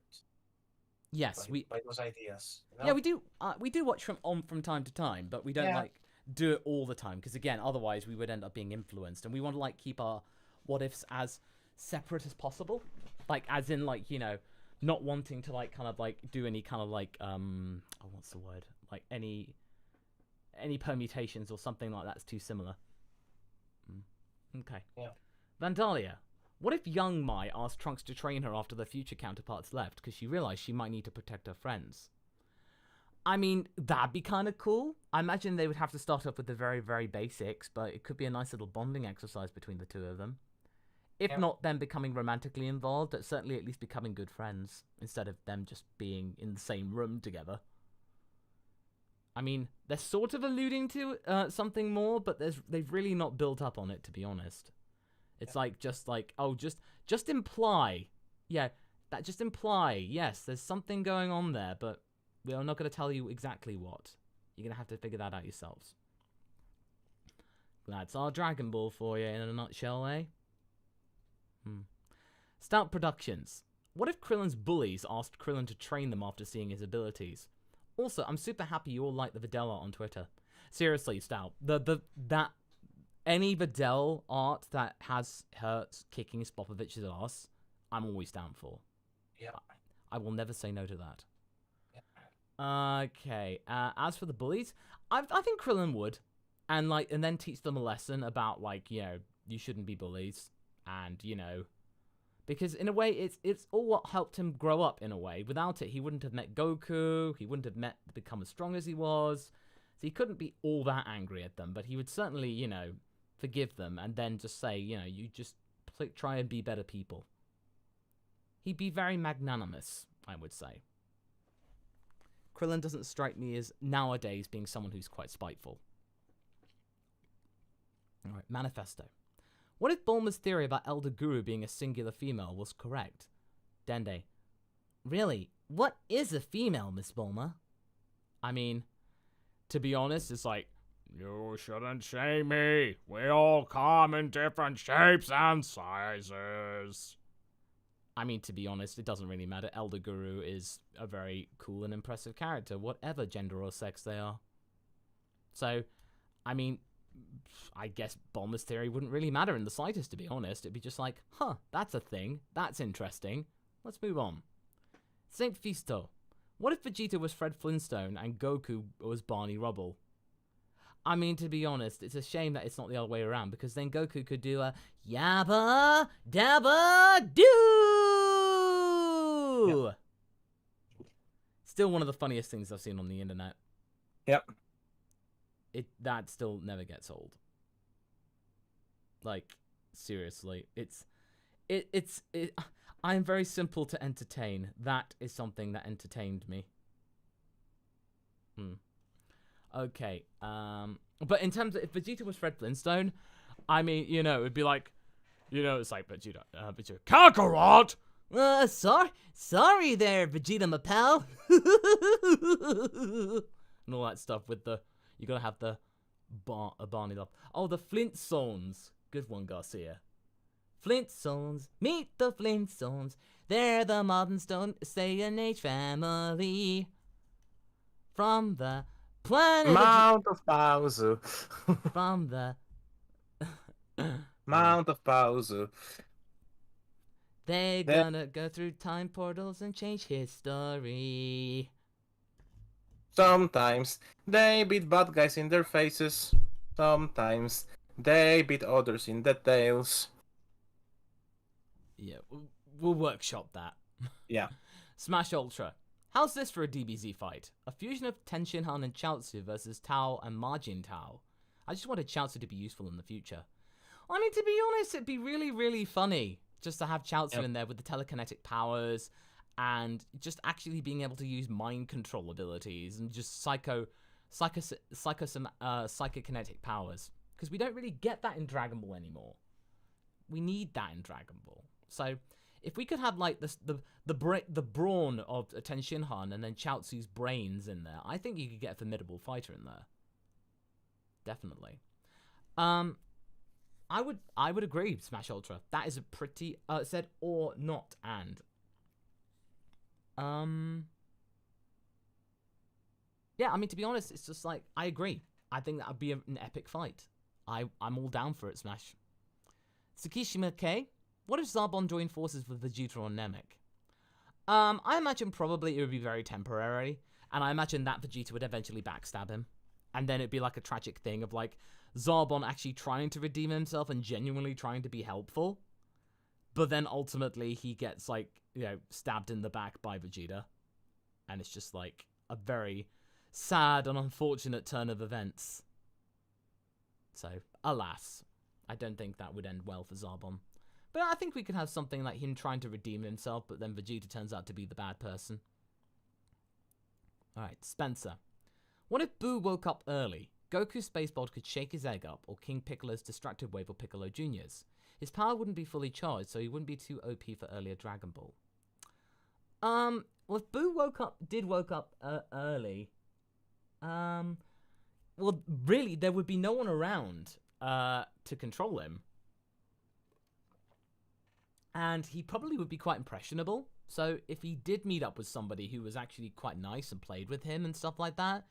[SPEAKER 1] Yes,
[SPEAKER 2] by those ideas.
[SPEAKER 1] Yeah, we do. We do watch from time to time, but we don't do it all the time because again, otherwise we would end up being influenced, and we want to keep our what ifs as separate as possible, as in not wanting to do any kind of what's the word, any permutations or something like that's too similar. Okay.
[SPEAKER 2] Yeah.
[SPEAKER 1] Vandalia. What if young Mai asked Trunks to train her after their future counterparts left because she realized she might need to protect her friends? I mean, that'd be kind of cool. I imagine they would have to start off with the very, very basics, but it could be a nice little bonding exercise between the two of them. If not them becoming romantically involved, certainly at least becoming good friends, instead of them just being in the same room together. I mean, they're sort of alluding to something more, but they've really not built up on it, to be honest. It's just imply. Yeah, just imply. Yes, there's something going on there, but we're not going to tell you exactly what. You're going to have to figure that out yourselves. That's our Dragon Ball for you in a nutshell, eh? Stout Productions. What if Krillin's bullies asked Krillin to train them after seeing his abilities? Also, I'm super happy you all like the Videl art on Twitter. Seriously, Stout. Any Videl art that has her kicking Spopovich's ass, I'm always down for.
[SPEAKER 2] Yeah.
[SPEAKER 1] I will never say no to that.
[SPEAKER 2] Yeah.
[SPEAKER 1] Okay. As for the bullies, I think Krillin would, and then teach them a lesson about you shouldn't be bullies, and because in a way it's all what helped him grow up. In a way, without it, he wouldn't have met Goku. He wouldn't have become as strong as he was. So he couldn't be all that angry at them, but he would certainly forgive them and then just say you just try and be better people. He'd be very magnanimous, I would say. Krillin doesn't strike me as nowadays being someone who's quite spiteful. Alright, Manifesto. What if Bulma's theory about Elder Guru being a singular female was correct? Dende. Really? What is a female, Miss Bulma? I mean, to be honest, it's
[SPEAKER 3] you shouldn't shame me. We all come in different shapes and sizes.
[SPEAKER 1] I mean, to be honest, it doesn't really matter. Elder Guru is a very cool and impressive character, whatever gender or sex they are. So, I mean, I guess Bulma's theory wouldn't really matter in the slightest, to be honest. It'd be just that's a thing. That's interesting. Let's move on. Saint Fisto. What if Vegeta was Fred Flintstone and Goku was Barney Rubble? I mean, to be honest, it's a shame that it's not the other way around, because then Goku could do a Yabba Dabba Doo! Yep. Still one of the funniest things I've seen on the internet.
[SPEAKER 2] Yep.
[SPEAKER 1] That still never gets old. Like, seriously, I'm very simple to entertain. That is something that entertained me. Okay, but in terms of if Vegeta was Fred Flintstone, I mean, you know, it'd be like, you know, it's like Vegeta, Kakarot! Sorry there, Vegeta, my pal. And all that stuff with you gotta have the Barney love. Oh, the Flintstones. Good one, Garcia. Flintstones, meet the Flintstones. They're the modern Saiyan Age family. From the planet
[SPEAKER 2] Mount of Pauzu.
[SPEAKER 1] From the
[SPEAKER 2] Mount of Pauzu.
[SPEAKER 1] They're gonna go through time portals and change history.
[SPEAKER 2] Sometimes they beat bad guys in their faces. Sometimes they beat others in the tails.
[SPEAKER 1] Yeah, we'll workshop that.
[SPEAKER 2] Yeah.
[SPEAKER 1] Smash Ultra. How's this for a DBZ fight? A fusion of Tenshinhan and Chaozu versus Tao and Majin Tao. I just wanted Chaozu to be useful in the future. I mean, to be honest, it'd be really, really funny just to have Chaozu in there with the telekinetic powers and just actually being able to use mind control abilities and just psychokinetic powers. Because we don't really get that in Dragon Ball anymore. We need that in Dragon Ball. So if we could have like the brawn of Tenshinhan and then Chaozu's brains in there, I think you could get a formidable fighter in there. Definitely. I would agree, Smash Ultra. That is a pretty it said or not and. Yeah, I mean, to be honest, it's just like I agree. I think that would be an epic fight. I'm all down for it, Smash. Tsukishima K. What if Zarbon joined forces with Vegeta or Namek? I imagine probably it would be very temporary, and I imagine that Vegeta would eventually backstab him. And then it'd be like a tragic thing of like Zarbon actually trying to redeem himself and genuinely trying to be helpful. But then ultimately he gets like, you know, stabbed in the back by Vegeta. And it's just like a very sad and unfortunate turn of events. So, alas, I don't think that would end well for Zarbon. But I think we could have something like him trying to redeem himself, but then Vegeta turns out to be the bad person. Alright, Spencer. What if Boo woke up early? Goku's Spaceball could shake his egg up, or King Piccolo's Distracted Wave or Piccolo Jr.'s. His power wouldn't be fully charged, so he wouldn't be too OP for earlier Dragon Ball. Well, if Boo woke up early, well, really, there would be no one around to control him. And he probably would be quite impressionable. So if he did meet up with somebody who was actually quite nice and played with him and stuff like that,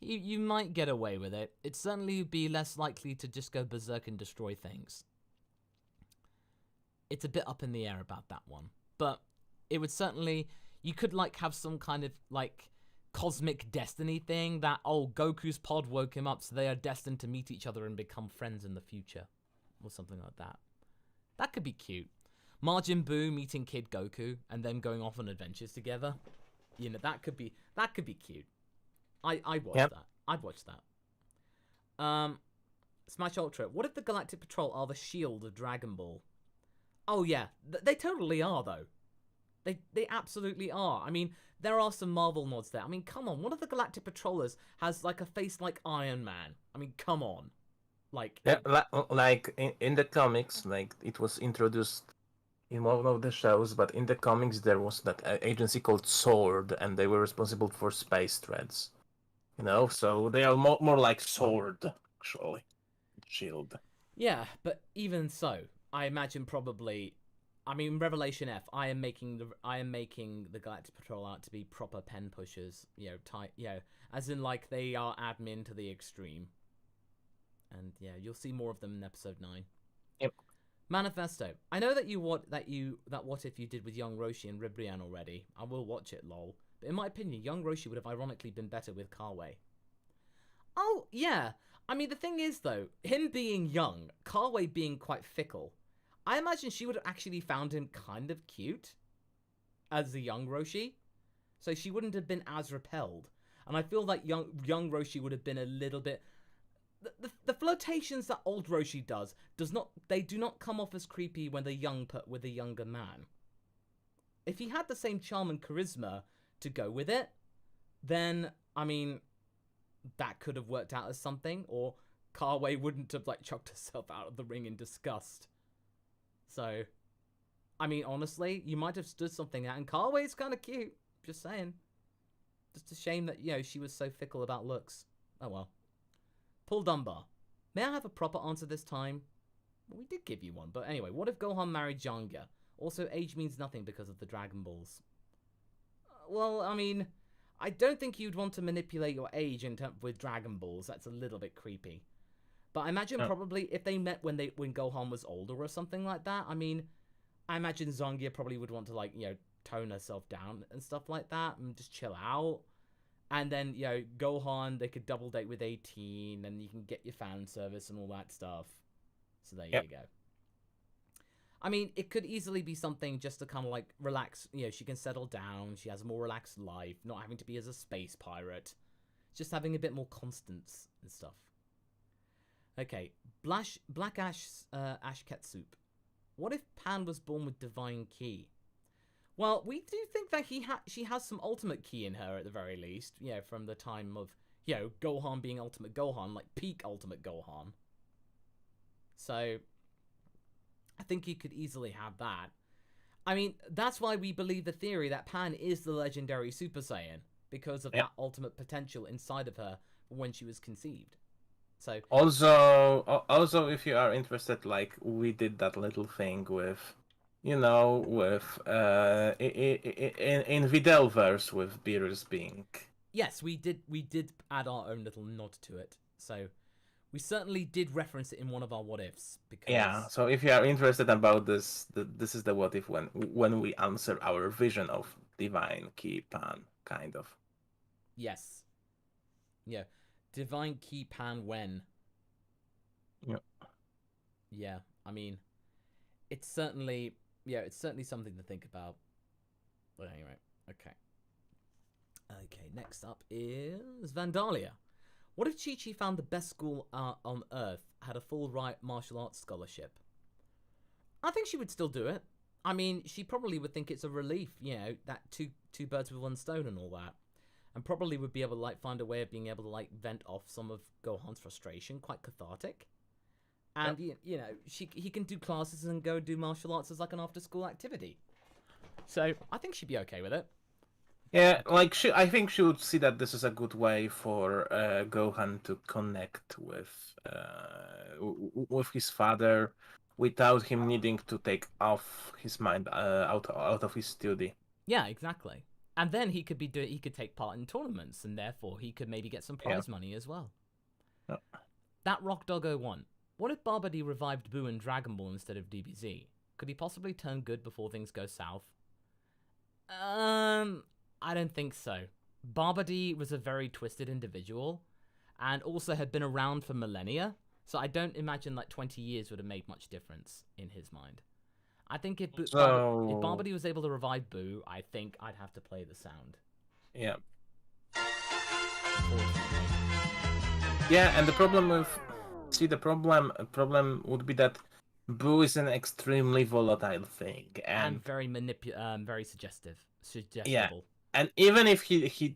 [SPEAKER 1] you might get away with it. It'd certainly be less likely to just go berserk and destroy things. It's a bit up in the air about that one. But it would certainly... You could, like, have some kind of, like, cosmic destiny thing that, oh, Goku's pod woke him up, so they are destined to meet each other and become friends in the future. Or something like that. That could be cute. Majin Buu meeting Kid Goku and them going off on adventures together. You know, that could be cute. I'd watch that. I'd watch that. Smash Ultra. What if the Galactic Patrol are the shield of Dragon Ball? Oh yeah, they totally are though. They absolutely are. I mean, there are some Marvel nods there. I mean, come on. One of the Galactic Patrollers has like a face like Iron Man. I mean, come on. Like
[SPEAKER 2] like in the comics, like it was introduced in one of the shows, but in the comics there was that agency called SWORD, and they were responsible for space threats. You know, so they are more like SWORD, actually. Shield.
[SPEAKER 1] Yeah, but even so, I imagine probably... I mean, Revelation F, I am making the Galactic Patrol out to be proper pen pushers, you know, as in like they are admin to the extreme. And yeah, you'll see more of them in episode 9.
[SPEAKER 2] Yep.
[SPEAKER 1] Manifesto. I know that what if you did with young Roshi and Ribrianne already. I will watch it, lol. But in my opinion, young Roshi would have ironically been better with Kawe. Oh, yeah. I mean, the thing is, though, him being young, Kawe being quite fickle, I imagine she would have actually found him kind of cute as the young Roshi. So she wouldn't have been as repelled. And I feel like young Roshi would have been a little bit... The flirtations that old Roshi does do not come off as creepy when they're young with a younger man. If he had the same charm and charisma to go with it, then, I mean, that could have worked out as something, or Kawe wouldn't have, like, chucked herself out of the ring in disgust. So, I mean, honestly, you might have stood something out, and Kawe's kind of cute, just saying. Just a shame that, you know, she was so fickle about looks. Oh well. Paul Dunbar. May I have a proper answer this time? Well, we did give you one, but anyway, what if Gohan married Janga? Also, age means nothing because of the Dragon Balls. Well, I mean, I don't think you'd want to manipulate your age with Dragon Balls. That's a little bit creepy. But I imagine probably if they met when Gohan was older or something like that, I mean, I imagine Zangia probably would want to, like, you know, tone herself down and stuff like that and just chill out. And then, you know, Gohan, they could double date with 18 and you can get your fan service and all that stuff. So there you go. I mean, it could easily be something just to kind of, like, relax. You know, she can settle down. She has a more relaxed life. Not having to be as a space pirate. Just having a bit more constance and stuff. Okay. Black Ash Ketsup. What if Pan was born with Divine Ki? Well, we do think that she has some ultimate ki in her at the very least. You know, from the time of, you know, Gohan being ultimate Gohan, like peak ultimate Gohan. So, I think you could easily have that. I mean, that's why we believe the theory that Pan is the legendary Super Saiyan. Because of that ultimate potential inside of her when she was conceived. So
[SPEAKER 2] also, if you are interested, like, we did that little thing with... You know, with in Vidalverse with Beerus being.
[SPEAKER 1] Yes, we did add our own little nod to it. So we certainly did reference it in one of our what ifs. Because...
[SPEAKER 2] Yeah. So if you are interested about this, this is the what if when we answer our vision of Divine Ki Pan, kind of.
[SPEAKER 1] Yes. Yeah. Divine Ki Pan when.
[SPEAKER 2] Yeah.
[SPEAKER 1] Yeah. I mean, it's certainly. Yeah, it's certainly something to think about. But anyway, okay. Okay, next up is Vandalia. What if Chi-Chi found the best school on Earth, had a full martial arts scholarship? I think she would still do it. I mean, she probably would think it's a relief, you know, that two birds with one stone and all that. And probably would be able to, like, find a way of being able to, like, vent off some of Gohan's frustration, quite cathartic. And, you know, he can do classes and go do martial arts as, like, an after-school activity. So, I think she'd be okay with it.
[SPEAKER 2] Yeah, like, I think she would see that this is a good way for Gohan to connect with his father without him needing to take off his mind out of his study.
[SPEAKER 1] Yeah, exactly. And then he could take part in tournaments, and therefore he could maybe get some prize money as well.
[SPEAKER 2] Yeah.
[SPEAKER 1] That Rock Doggo 1. What if Barbady revived Boo in Dragon Ball instead of DBZ? Could he possibly turn good before things go south? I don't think so. Barbady was a very twisted individual, and also had been around for millennia, so I don't imagine like 20 years would have made much difference in his mind. I think if Barbady was able to revive Boo, I think I'd have to play the sound.
[SPEAKER 2] Yeah. Yeah, and the problem with... See, the problem would be that Boo is an extremely volatile thing, and
[SPEAKER 1] very very suggestible.
[SPEAKER 2] Yeah, and even if he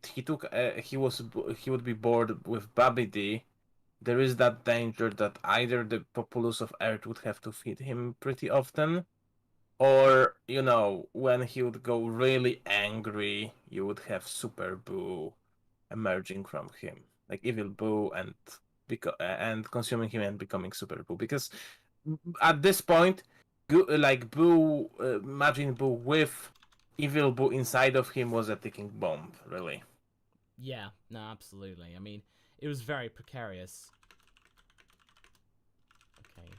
[SPEAKER 2] would be bored with Babidi, there is that danger that either the populace of Earth would have to feed him pretty often, or, you know, when he would go really angry, you would have Super Boo emerging from him, like Evil Boo, and consuming him and becoming Super Boo. Because at this point, like Boo, Majin Boo with Evil Boo inside of him was a ticking bomb, really.
[SPEAKER 1] Yeah, no, absolutely. I mean, it was very precarious. Okay.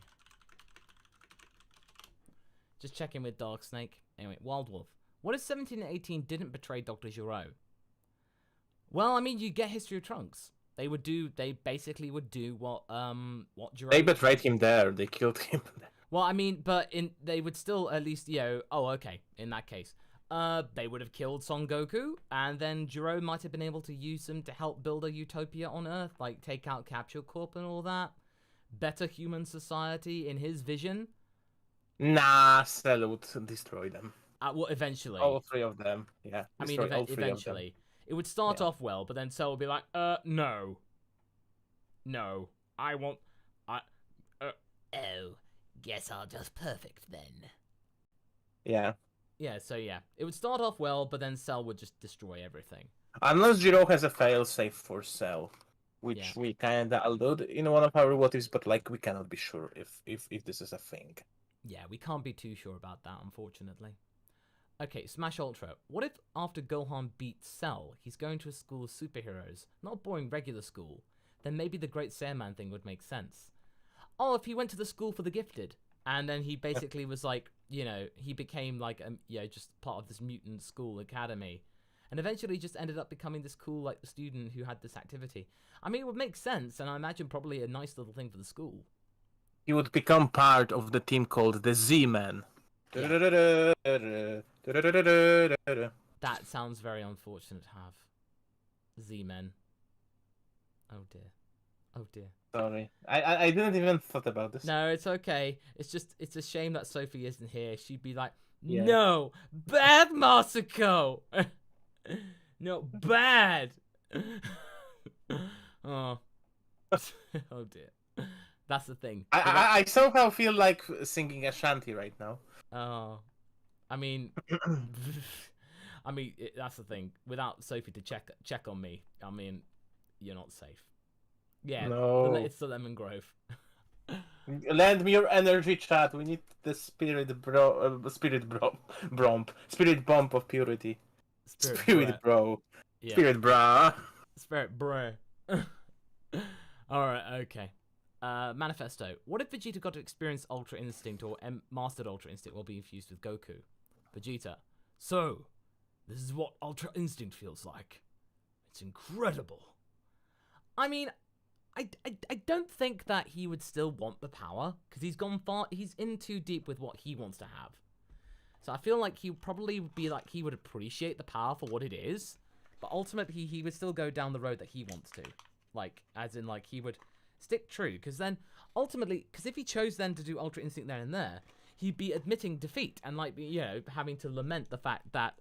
[SPEAKER 1] Just checking with Dark Snake. Anyway, Wild Wolf. What if 17 and 18 didn't betray Dr. Gero? Well, I mean, you get History of Trunks. They basically would do what Gero...
[SPEAKER 2] They betrayed him there. They killed him.
[SPEAKER 1] Well, I mean, but they would still at least, oh, okay, in that case. They would have killed Son Goku, and then Gero might have been able to use them to help build a utopia on Earth, like take out Capsule Corp and all that. Better human society in his vision.
[SPEAKER 2] Nah, Cell would destroy them.
[SPEAKER 1] Well, eventually.
[SPEAKER 2] All 3 of them, yeah.
[SPEAKER 1] I mean, eventually. It would start off well, but then Cell would be like, no. No. Oh, guess I'll just perfect then.
[SPEAKER 2] Yeah.
[SPEAKER 1] Yeah, so yeah. It would start off well, but then Cell would just destroy everything.
[SPEAKER 2] Unless Gero has a failsafe for Cell, which we kinda alluded in one of our what ifs, but like we cannot be sure if this is a thing.
[SPEAKER 1] Yeah, we can't be too sure about that, unfortunately. Okay, Smash Ultra. What if after Gohan beats Cell, he's going to a school of superheroes, not a boring regular school? Then maybe the Great Saiyan thing would make sense. Oh, if he went to the school for the gifted, and then he basically was like, he became like, just part of this mutant school academy, and eventually just ended up becoming this cool, like, student who had this activity. I mean, it would make sense, and I imagine probably a nice little thing for the school.
[SPEAKER 2] He would become part of the team called the Z-Men.
[SPEAKER 1] Yeah. That sounds very unfortunate to have. Z-Men. Oh dear. Oh dear.
[SPEAKER 2] Sorry. I didn't even thought about this.
[SPEAKER 1] No, it's okay. It's a shame that Sophie isn't here. She'd be like, no, bad Masako! No, bad! Oh. Oh dear. That's the thing.
[SPEAKER 2] I somehow feel like singing a shanty right now.
[SPEAKER 1] Oh. I mean, that's the thing. Without Sophie to check on me, I mean, you're not safe. Yeah,
[SPEAKER 2] no.
[SPEAKER 1] It's the Lemon Grove.
[SPEAKER 2] Lend me your energy, chat. We need the spirit bomb of purity. Spirit bro. Yeah. Spirit bra.
[SPEAKER 1] Spirit bro. Alright, okay. Manifesto. What if Vegeta got to experience Ultra Instinct or mastered Ultra Instinct while being fused with Goku? Vegeta. So, this is what Ultra Instinct feels like. It's incredible. I mean, I don't think that he would still want the power, because he's gone far, he's in too deep with what he wants to have. So I feel like he would probably be like, he would appreciate the power for what it is, but ultimately he would still go down the road that he wants to. Like, as in, like, he would stick true, because then, ultimately, because if he chose then to do Ultra Instinct there and there, he'd be admitting defeat, and, like, having to lament the fact that,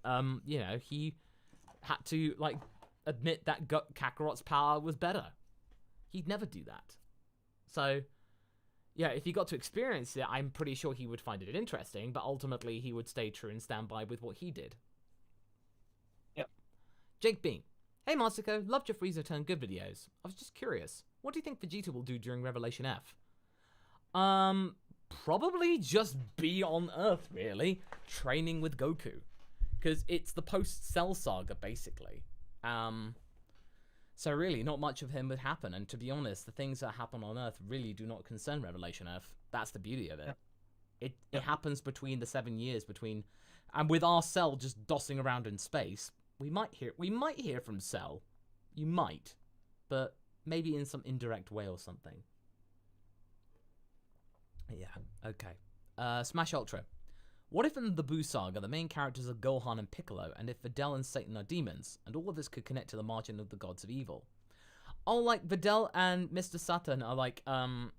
[SPEAKER 1] he had to, like, admit that Kakarot's power was better. He'd never do that. So, yeah, if he got to experience it, I'm pretty sure he would find it interesting, but ultimately he would stay true and stand by with what he did.
[SPEAKER 2] Yep.
[SPEAKER 1] Jake Bean. Hey Masako, loved your Frieza Turn Good videos. I was just curious, what do you think Vegeta will do during Revelation F? Probably just be on Earth, really, training with Goku. Because it's the post-Cell saga, basically. So really, not much of him would happen, and to be honest, the things that happen on Earth really do not concern Revelation F. That's the beauty of it. Yeah. It happens between the 7 years between, and with our Cell just dossing around in space, we might hear from Cell. You might, but maybe in some indirect way or something. Yeah, okay. Smash Ultra. What if in the Buu Saga, the main characters are Gohan and Piccolo, and if Videl and Satan are demons, and all of this could connect to the margin of the gods of evil? Oh, like, Videl and Mr. Satan are, like,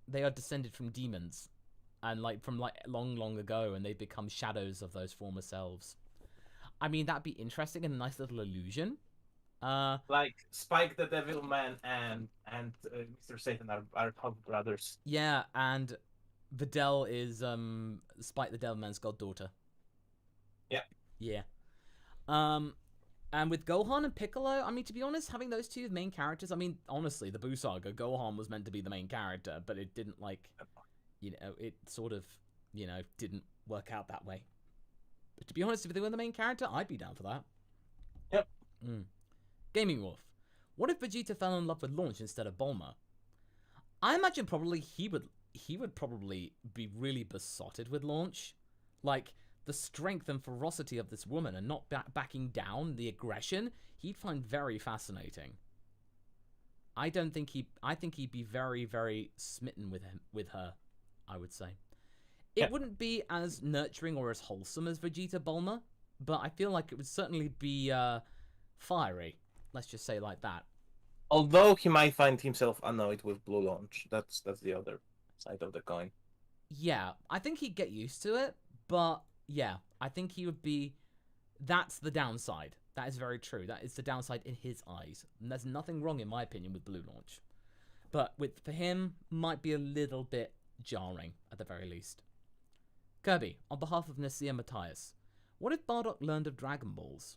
[SPEAKER 1] they are descended from demons, and, like, from, like, long, long ago, and they've become shadows of those former selves. I mean, that'd be interesting and a nice little illusion.
[SPEAKER 2] Like, Spike the Devilman and Mr. Satan are half brothers.
[SPEAKER 1] Yeah, and Videl is Spike the Devilman's goddaughter.
[SPEAKER 2] Yeah.
[SPEAKER 1] Yeah. And with Gohan and Piccolo, I mean, to be honest, having those two main characters, I mean, honestly, the Buu Saga, Gohan was meant to be the main character, but it didn't, like, it sort of, didn't work out that way. But to be honest, if they were the main character, I'd be down for that.
[SPEAKER 2] Yep.
[SPEAKER 1] Gaming Wolf. What if Vegeta fell in love with Launch instead of Bulma? I imagine probably he would probably be really besotted with Launch. Like, the strength and ferocity of this woman and not backing down, the aggression, he'd find very fascinating. I think he'd be very, very smitten with her, I would say. It wouldn't be as nurturing or as wholesome as Vegeta Bulma, but I feel like it would certainly be fiery. Let's just say it like that.
[SPEAKER 2] Although he might find himself annoyed with Blue Launch. That's the other side of the coin.
[SPEAKER 1] Yeah, I think he'd get used to it, but yeah, I think he would be... That's the downside. That is very true. That is the downside in his eyes. And there's nothing wrong, in my opinion, with Blue Launch. But for him, might be a little bit jarring, at the very least. Kirby, on behalf of Nasir Matthias, what if Bardock learned of Dragon Balls?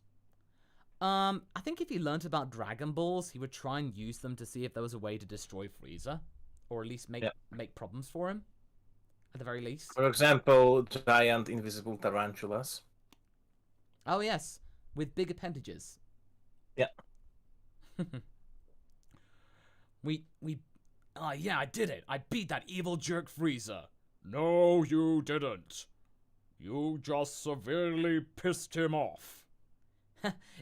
[SPEAKER 1] I think if he learnt about Dragon Balls, he would try and use them to see if there was a way to destroy Frieza. Or at least make problems for him. At the very least.
[SPEAKER 2] For example, giant invisible tarantulas.
[SPEAKER 1] Oh, yes. With big appendages.
[SPEAKER 2] Yeah.
[SPEAKER 1] Yeah, I did it. I beat that evil jerk Frieza.
[SPEAKER 3] No, you didn't. You just severely pissed him off.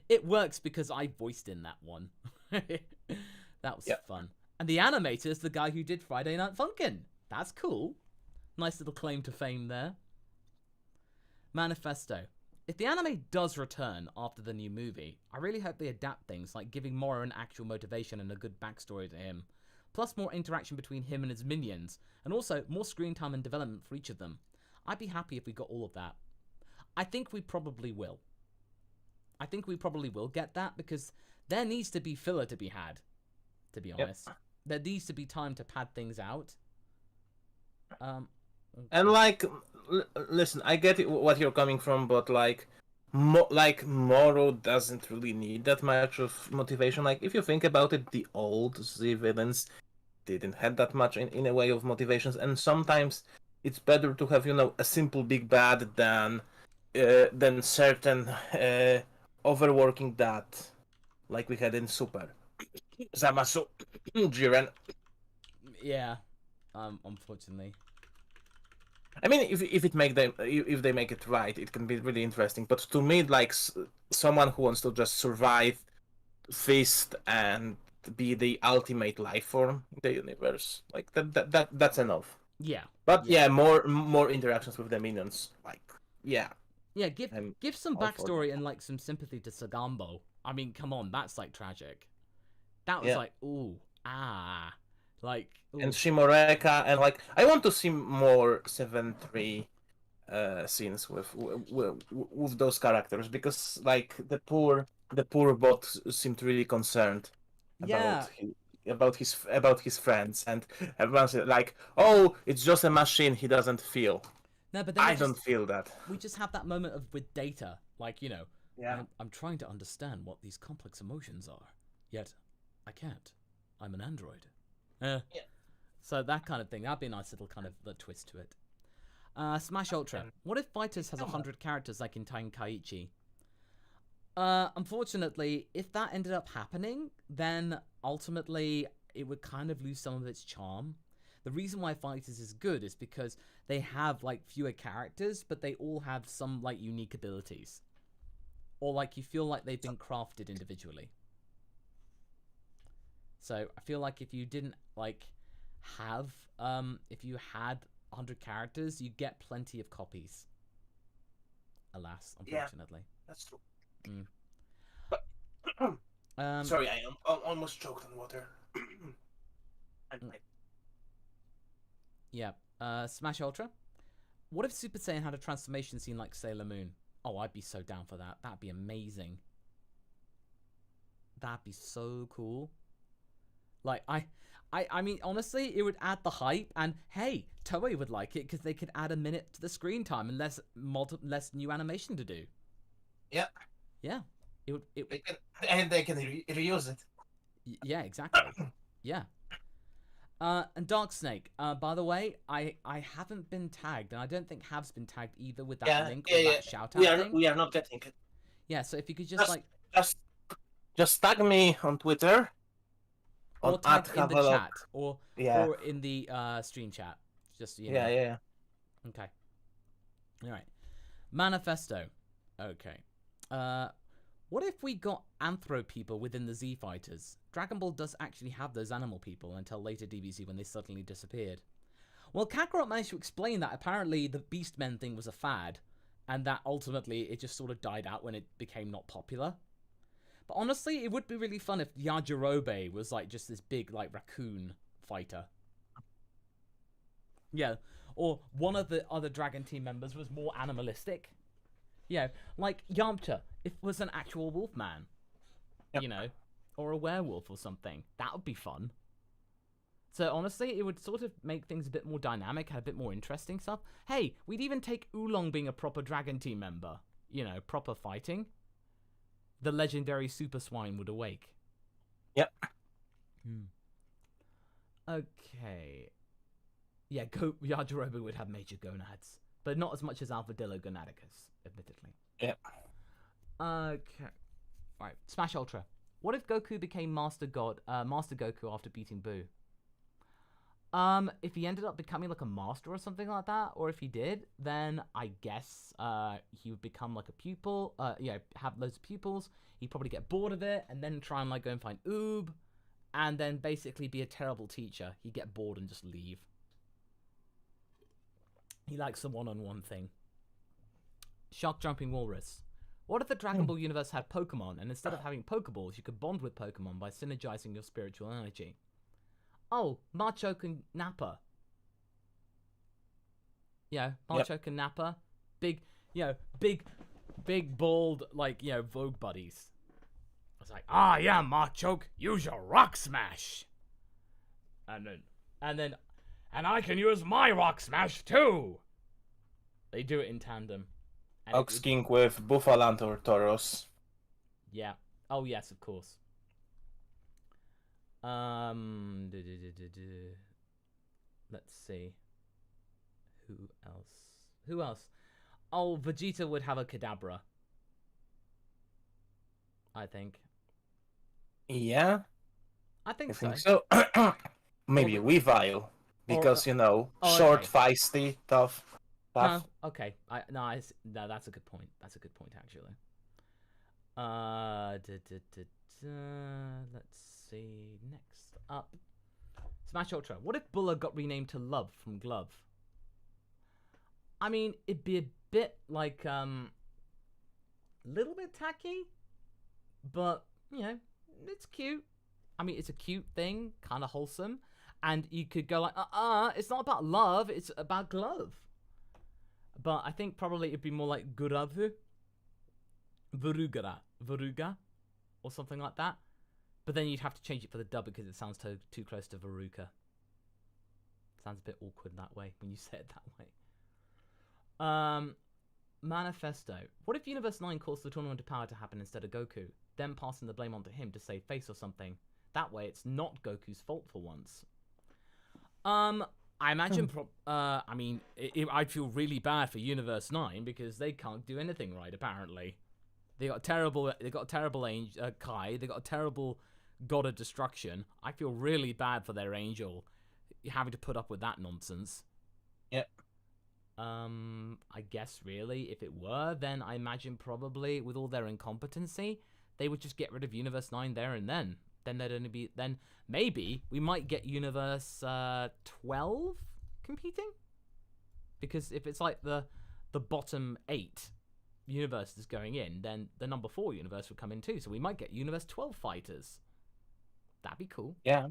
[SPEAKER 1] It works because I voiced in that one. That was fun. And the animator is the guy who did Friday Night Funkin'. That's cool. Nice little claim to fame there. Manifesto. If the anime does return after the new movie, I really hope they adapt things like giving Moro an actual motivation and a good backstory to him, plus more interaction between him and his minions, and also more screen time and development for each of them. I'd be happy if we got all of that. I think we probably will. I think we probably will get that because there needs to be filler to be had, to be honest. There needs to be time to pad things out.
[SPEAKER 2] And like, listen, I get what you're coming from, but like Moro doesn't really need that much of motivation. Like, if you think about it, the old Z villains didn't have that much in a way of motivations, and sometimes it's better to have, a simple big bad than certain overworking that, like we had in Super. Zamasu, Jiren.
[SPEAKER 1] Yeah, unfortunately.
[SPEAKER 2] I mean, if they make it right, it can be really interesting. But to me, like someone who wants to just survive, feast, and be the ultimate life form in the universe, like that's enough.
[SPEAKER 1] Yeah.
[SPEAKER 2] But more interactions with the minions, like
[SPEAKER 1] Yeah, give some backstory and like some sympathy to Sagambo. I mean, come on, that's like tragic. That was like, ooh, like, ooh.
[SPEAKER 2] And Shimoreka, and like I want to see more 7-3 scenes with those characters, because like the poor bot seemed really concerned about his friends, and everyone's like, oh, it's just a machine, he doesn't feel.
[SPEAKER 1] No, but then
[SPEAKER 2] I don't feel that.
[SPEAKER 1] We just have that moment with Data, like, I'm trying to understand what these complex emotions are, yet I can't. I'm an android. So that kind of thing. That'd be a nice little kind of twist to it. Smash Ultra. What if Fighters has 100 characters like in Tenkaichi? Unfortunately, if that ended up happening, then ultimately it would kind of lose some of its charm. The reason why Fighters is good is because they have like fewer characters, but they all have some like unique abilities. Or like you feel like they've been crafted individually. So I feel like if you didn't like have, if you had 100 characters, you get plenty of copies. Alas, unfortunately.
[SPEAKER 2] Yeah, that's true. But, sorry, I almost choked on water.
[SPEAKER 1] Yeah. Smash Ultra. What if Super Saiyan had a transformation scene like Sailor Moon? Oh, I'd be so down for that. That'd be amazing. That'd be so cool. Like, I mean, honestly, it would add the hype, and hey, Toei would like it because they could add a minute to the screen time and less new animation to do.
[SPEAKER 2] Yeah.
[SPEAKER 1] Yeah.
[SPEAKER 2] They can reuse it.
[SPEAKER 1] Yeah, exactly. Yeah. And Dark Snake. By the way, I haven't been tagged, and I don't think Hav's been tagged either with that link or that shout out thing.
[SPEAKER 2] We are not getting it.
[SPEAKER 1] Yeah, so if you could just
[SPEAKER 2] just tag me on Twitter.
[SPEAKER 1] Or tag in the chat, or in the stream chat. Just
[SPEAKER 2] Yeah.
[SPEAKER 1] Okay. All right. Manifesto. Okay. What if we got anthro people within the Z Fighters? Dragon Ball does actually have those animal people until later DBZ when they suddenly disappeared. Well, Kakarot managed to explain that apparently the Beastmen thing was a fad, and that ultimately it just sort of died out when it became not popular. But honestly, it would be really fun if Yajirobe was like just this big like raccoon fighter. Yeah, or one of the other Dragon Team members was more animalistic. Yeah, like Yamcha, if it was an actual wolfman, you know, or a werewolf or something. That would be fun. So honestly, it would sort of make things a bit more dynamic, have a bit more interesting stuff. Hey, we'd even take Oolong being a proper Dragon Team member. You know, proper fighting. The legendary Super Swine would awake.
[SPEAKER 2] Yep.
[SPEAKER 1] Okay. Yeah, Yajirobe would have major gonads, but not as much as Alpha Gonaticus, admittedly.
[SPEAKER 2] Yep.
[SPEAKER 1] Okay. Right. Smash Ultra. What if Goku became Master Goku after beating Buu? If he ended up becoming like a master or something like that, or if he did, then I guess he would become like a pupil. Have loads of pupils. He'd probably get bored of it, and then try and like go and find Oob, and then basically be a terrible teacher. He'd get bored and just leave. He likes the one-on-one thing. Shark Jumping Walrus. What if the Dragon Ball universe had Pokemon, and instead of having Pokeballs, you could bond with Pokemon by synergizing your spiritual energy? Oh, Machoke and Nappa. Yeah, Machoke and Nappa. Big, big, bald, like, Vogue buddies. It's like, yeah, Machoke, use your Rock Smash. And I can use my Rock Smash too. They do it in tandem.
[SPEAKER 2] Ox King with Buffalant or Tauros.
[SPEAKER 1] Yeah. Oh, yes, of course. Let's see. Who else? Oh, Vegeta would have a Kadabra. I think.
[SPEAKER 2] Yeah?
[SPEAKER 1] I think
[SPEAKER 2] so. Maybe a Weavile. Because, short, feisty, tough.
[SPEAKER 1] No, okay. No, that's a good point. That's a good point, actually. Let's see. Next up. Smash Ultra. What if Bulla got renamed to Love from Glove? I mean, it'd be a bit like, little bit tacky, but, it's cute. I mean, it's a cute thing, kind of wholesome. And you could go like, it's not about love, it's about glove. But I think probably it'd be more like Guravu. Veruga. Or something like that. But then you'd have to change it for the dub because it sounds too close to Veruca. Sounds a bit awkward that way when you say it that way. Manifesto. What if Universe 9 caused the Tournament of Power to happen instead of Goku? Then passing the blame onto him to save face or something. That way it's not Goku's fault for once. I imagine, I'd feel really bad for Universe 9 because they can't do anything right, apparently. They got a terrible Kai, they got a terrible God of Destruction. I feel really bad for their angel having to put up with that nonsense.
[SPEAKER 2] Yep.
[SPEAKER 1] I guess really, if it were, then I imagine probably with all their incompetency, they would just get rid of Universe 9 there and then. Then maybe we might get Universe 12 competing, because if it's like the bottom 8 universes going in, then the number 4 universe would come in too. So we might get Universe 12 fighters. That'd be cool.
[SPEAKER 2] Yeah.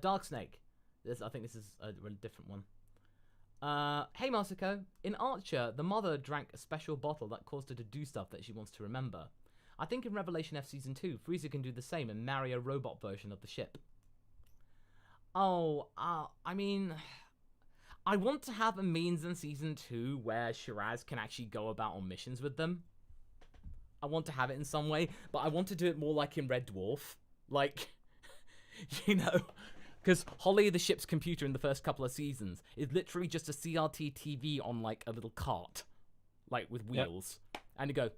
[SPEAKER 1] Dark Snake. I think this is a really different one. Hey Masako, in Archer, the mother drank a special bottle that caused her to do stuff that she wants to remember. I think in Revelation F Season 2, Frieza can do the same and marry a robot version of the ship. I mean, I want to have a means in Season 2 where Shiraz can actually go about on missions with them. I want to have it in some way, but I want to do it more like in Red Dwarf. Like, because Holly, the ship's computer in the first couple of seasons, is literally just a CRT TV on, like, a little cart. Like, with wheels. Yep. And you go,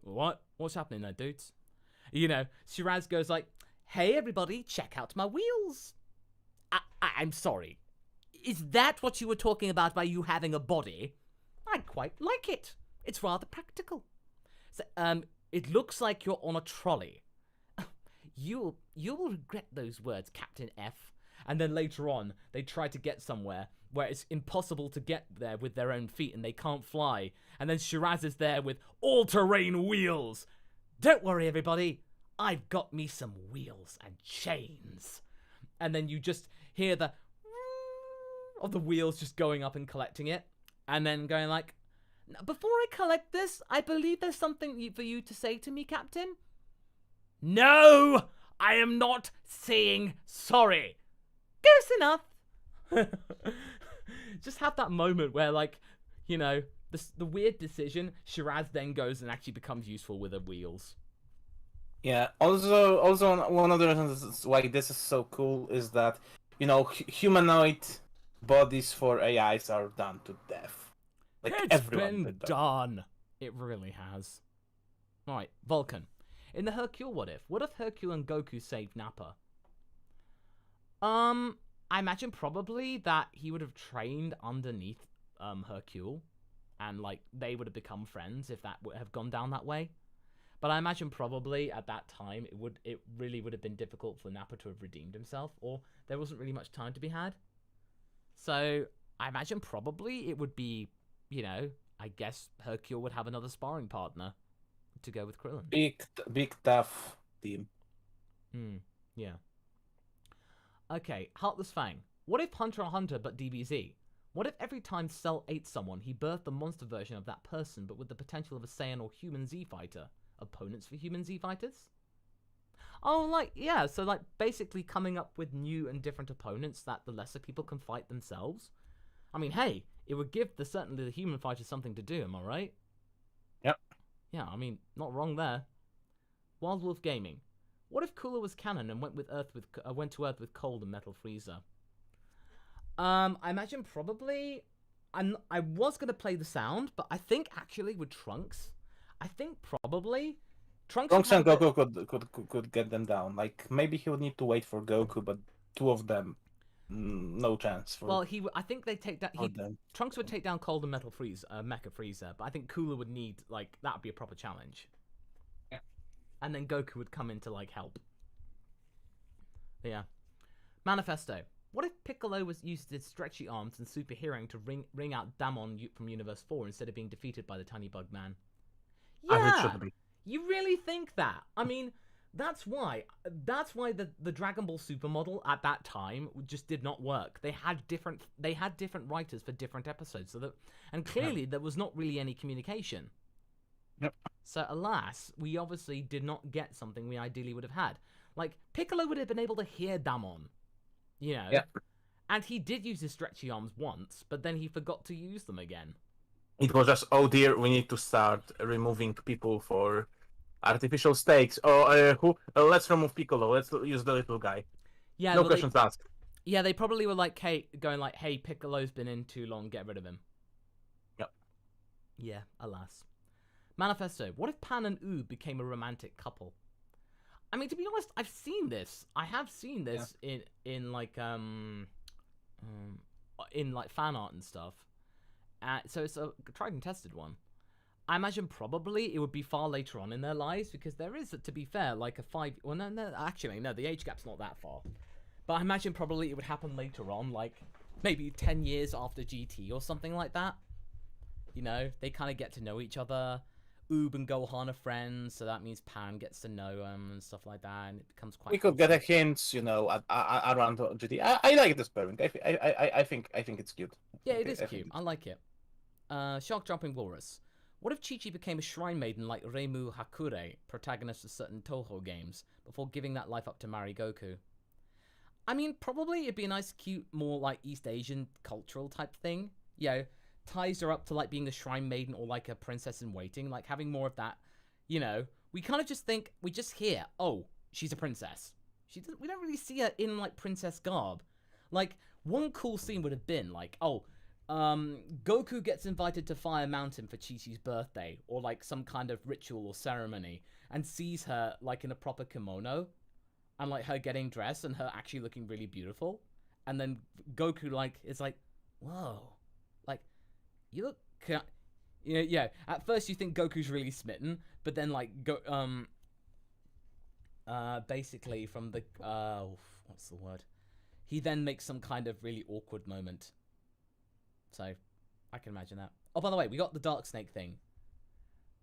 [SPEAKER 1] what's happening there, dudes? Shiraz goes like, hey, everybody, check out my wheels. I'm sorry. Is that what you were talking about by you having a body? I quite like it. It's rather practical. So, it looks like you're on a trolley. You'll regret those words, Captain F. And then later on, they try to get somewhere where it's impossible to get there with their own feet and they can't fly. And then Shiraz is there with all-terrain wheels. Don't worry, everybody. I've got me some wheels and chains. And then you just hear the of the wheels just going up and collecting it. And then going like, before I collect this, I believe there's something for you to say to me, Captain. No, I am not saying sorry. Close enough. Just have that moment where, like, you know, the weird decision, Shiraz then goes and actually becomes useful with the wheels.
[SPEAKER 2] Yeah. Also, one of the reasons why this is so cool is that, you know, humanoid bodies for AIs are done to death. Like,
[SPEAKER 1] It's been done. It really has. All right, Vulcan. In the Hercule what if Hercule and Goku saved Nappa? I imagine probably that he would have trained underneath Hercule, and like they would have become friends if that would have gone down that way. But I imagine probably at that time it really would have been difficult for Nappa to have redeemed himself, or there wasn't really much time to be had. So I imagine probably it would be, you know, I guess Hercule would have another sparring partner to go with Krillin.
[SPEAKER 2] Big tough team.
[SPEAKER 1] Yeah. Okay, Heartless Fang. What if Hunter x Hunter but DBZ? What if every time Cell ate someone, he birthed a monster version of that person, but with the potential of a Saiyan or human Z fighter? Opponents for human Z fighters? Oh, like, yeah, so like basically coming up with new and different opponents that the lesser people can fight themselves. I mean, hey, it would give certainly the human fighters something to do, am I right?
[SPEAKER 2] Yep.
[SPEAKER 1] Yeah, I mean, not wrong there. Wild Wolf Gaming. What if Cooler was canon and went to Earth with Cold and Metal Frieza? I imagine probably. I was gonna play the sound, but I think actually with Trunks, I think probably Trunks
[SPEAKER 2] and Goku could get them down. Like maybe he would need to wait for Goku, but two of them, no chance.
[SPEAKER 1] I think they take down. Trunks would take down Cold and Metal Frieza, Mecha Frieza, but I think Cooler would need that would be a proper challenge.
[SPEAKER 2] Yeah.
[SPEAKER 1] And then Goku would come in to help. Yeah. Manifesto. What if Piccolo used his stretchy arms and super hearing to ring out Damon from Universe 4 instead of being defeated by the tiny bug man? Yeah, you really think that? I mean, that's why the Dragon Ball Super model at that time just did not work. They had different writers for different episodes, and clearly there was not really any communication.
[SPEAKER 2] Yep.
[SPEAKER 1] So alas, we obviously did not get something we ideally would have had. Like Piccolo would have been able to hear Damon. You know, and he did use his stretchy arms once, but then he forgot to use them again.
[SPEAKER 2] It was just, oh dear, we need to start removing people for artificial stakes. Let's remove Piccolo. Let's use the little guy.
[SPEAKER 1] Yeah,
[SPEAKER 2] no questions asked.
[SPEAKER 1] Yeah, they probably were going like, hey, Piccolo's been in too long, get rid of him.
[SPEAKER 2] Yep.
[SPEAKER 1] Yeah, alas. Manifesto. What if Pan and Oob became a romantic couple? I mean, to be honest, I've seen this. I have seen this in fan art and stuff. So it's a tried and tested one. I imagine probably it would be far later on in their lives because there is, to be fair, like a 5. Well, no, the age gap's not that far. But I imagine probably it would happen later on, like maybe 10 years after GT or something like that. You know, they kind of get to know each other. Oob and Gohan are friends, so that means Pan gets to know him and stuff like that, and it becomes quite.
[SPEAKER 2] We could get a hint, you know, around GT. I like this pairing. I think it's cute.
[SPEAKER 1] Yeah, it is cute. I like it. Shark Jumping Walrus. What if Chi-Chi became a shrine maiden like Reimu Hakure, protagonist of certain Toho games, before giving that life up to marry Goku? I mean, probably it'd be a nice, cute, more like East Asian cultural type thing. You know, ties her up to being a shrine maiden or like a princess in waiting, like having more of that. You know, we kind of just think, we just hear, oh, she's a princess. We don't really see her in princess garb. Like, one cool scene would have been Goku gets invited to Fire Mountain for Chi-Chi's birthday, or some kind of ritual or ceremony, and sees her in a proper kimono, and her getting dressed and her actually looking really beautiful, and then Goku is like, whoa, Yeah. At first you think Goku's really smitten, but then like basically from the what's the word? He then makes some kind of really awkward moment. So I can imagine that. Oh, by the way, we got the Dark Snake thing.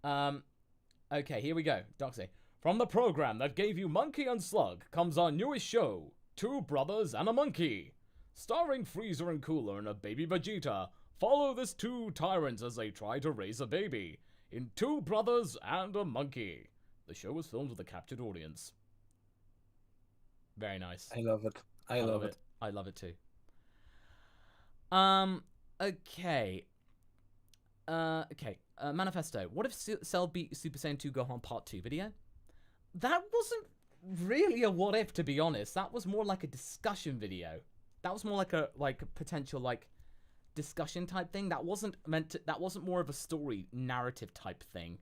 [SPEAKER 1] Okay, here we go. Dark Snake. From the program that gave you Monkey and Slug comes our newest show, Two Brothers and a Monkey. Starring Frieza and Cooler and a baby Vegeta. Follow these two tyrants as they try to raise a baby. In Two Brothers and a Monkey. The show was filmed with a captured audience. Very nice.
[SPEAKER 2] I love it. I love it.
[SPEAKER 1] I love it too. Okay. Manifesto. What if Cell beat Super Saiyan 2 Gohan Part 2 video? That wasn't really a what if, to be honest. That was more like a discussion video. That was more like a potential discussion type thing. That wasn't more of a story narrative type thing.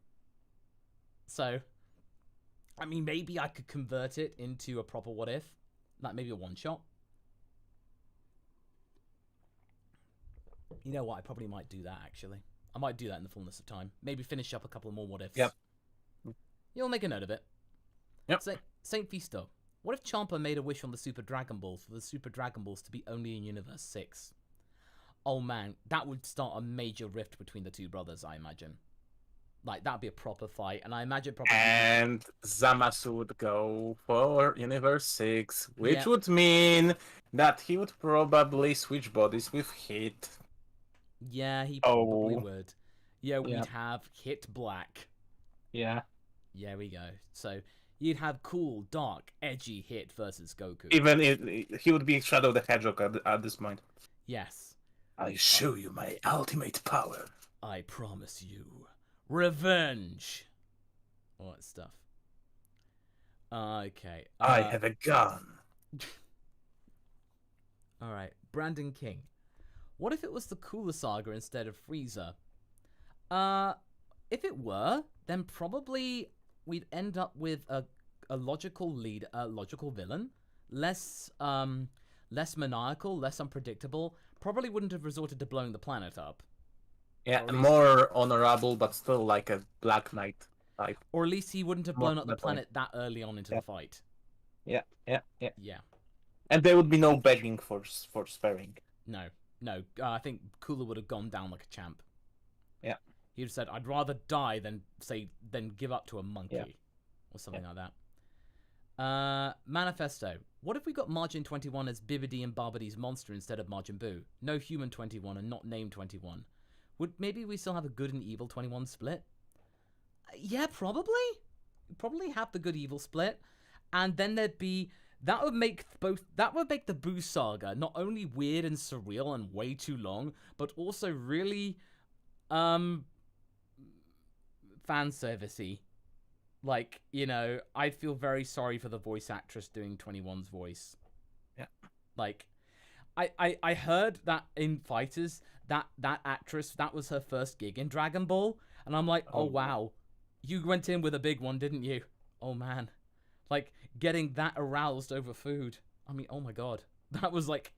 [SPEAKER 1] So, I mean, maybe I could convert it into a proper what if, like maybe a one shot. You know what? I probably might do that actually. I might do that in the fullness of time. Maybe finish up a couple more what ifs.
[SPEAKER 2] Yep.
[SPEAKER 1] You'll make a note of it.
[SPEAKER 2] Yep.
[SPEAKER 1] Saint Fisto. What if Champa made a wish on the Super Dragon Balls for the Super Dragon Balls to be only in Universe 6? Oh man, that would start a major rift between the two brothers, I imagine. Like, that'd be a proper fight, and I imagine probably...
[SPEAKER 2] And Zamasu would go for Universe 6, which would mean that he would probably switch bodies with Hit.
[SPEAKER 1] Yeah, he probably would. Yeah, we'd have Hit Black.
[SPEAKER 2] Yeah.
[SPEAKER 1] Yeah, we go. So, you'd have cool, dark, edgy Hit versus Goku.
[SPEAKER 2] Even if he would be Shadow the Hedgehog at this point.
[SPEAKER 1] Yes.
[SPEAKER 2] I show you my ultimate power.
[SPEAKER 1] I promise you. Revenge. All that stuff. Okay.
[SPEAKER 2] I have a gun.
[SPEAKER 1] Alright. Brandon King. What if it was the Cooler Saga instead of Frieza? If it were, then probably we'd end up with a logical lead, a logical villain. Less maniacal, less unpredictable. Probably wouldn't have resorted to blowing the planet up.
[SPEAKER 2] Yeah, more honorable, but still like a Black Knight type.
[SPEAKER 1] Or at least he wouldn't have blown up the planet that early on into the fight.
[SPEAKER 2] Yeah.
[SPEAKER 1] Yeah.
[SPEAKER 2] And there would be no begging for sparing.
[SPEAKER 1] No. I think Cooler would have gone down like a champ.
[SPEAKER 2] Yeah.
[SPEAKER 1] He'd have said, "I'd rather die than give up to a monkey," or something like that. Manifesto. What if we got Margin 21 as Bibbidi and Barbidi's monster instead of Margin Buu? No human 21 and not named 21. Would maybe we still have a good and evil 21 split? Yeah, probably. Probably have the good evil split, and then there'd be that would make the Buu saga not only weird and surreal and way too long, but also really fan servicey. Like, you know, I feel very sorry for the voice actress doing 21's voice.
[SPEAKER 2] Yeah.
[SPEAKER 1] Like, I heard that in Fighters, that actress, that was her first gig in Dragon Ball. And I'm like, oh wow. You went in with a big one, didn't you? Oh man. Like, getting that aroused over food. I mean, oh my god. That was like,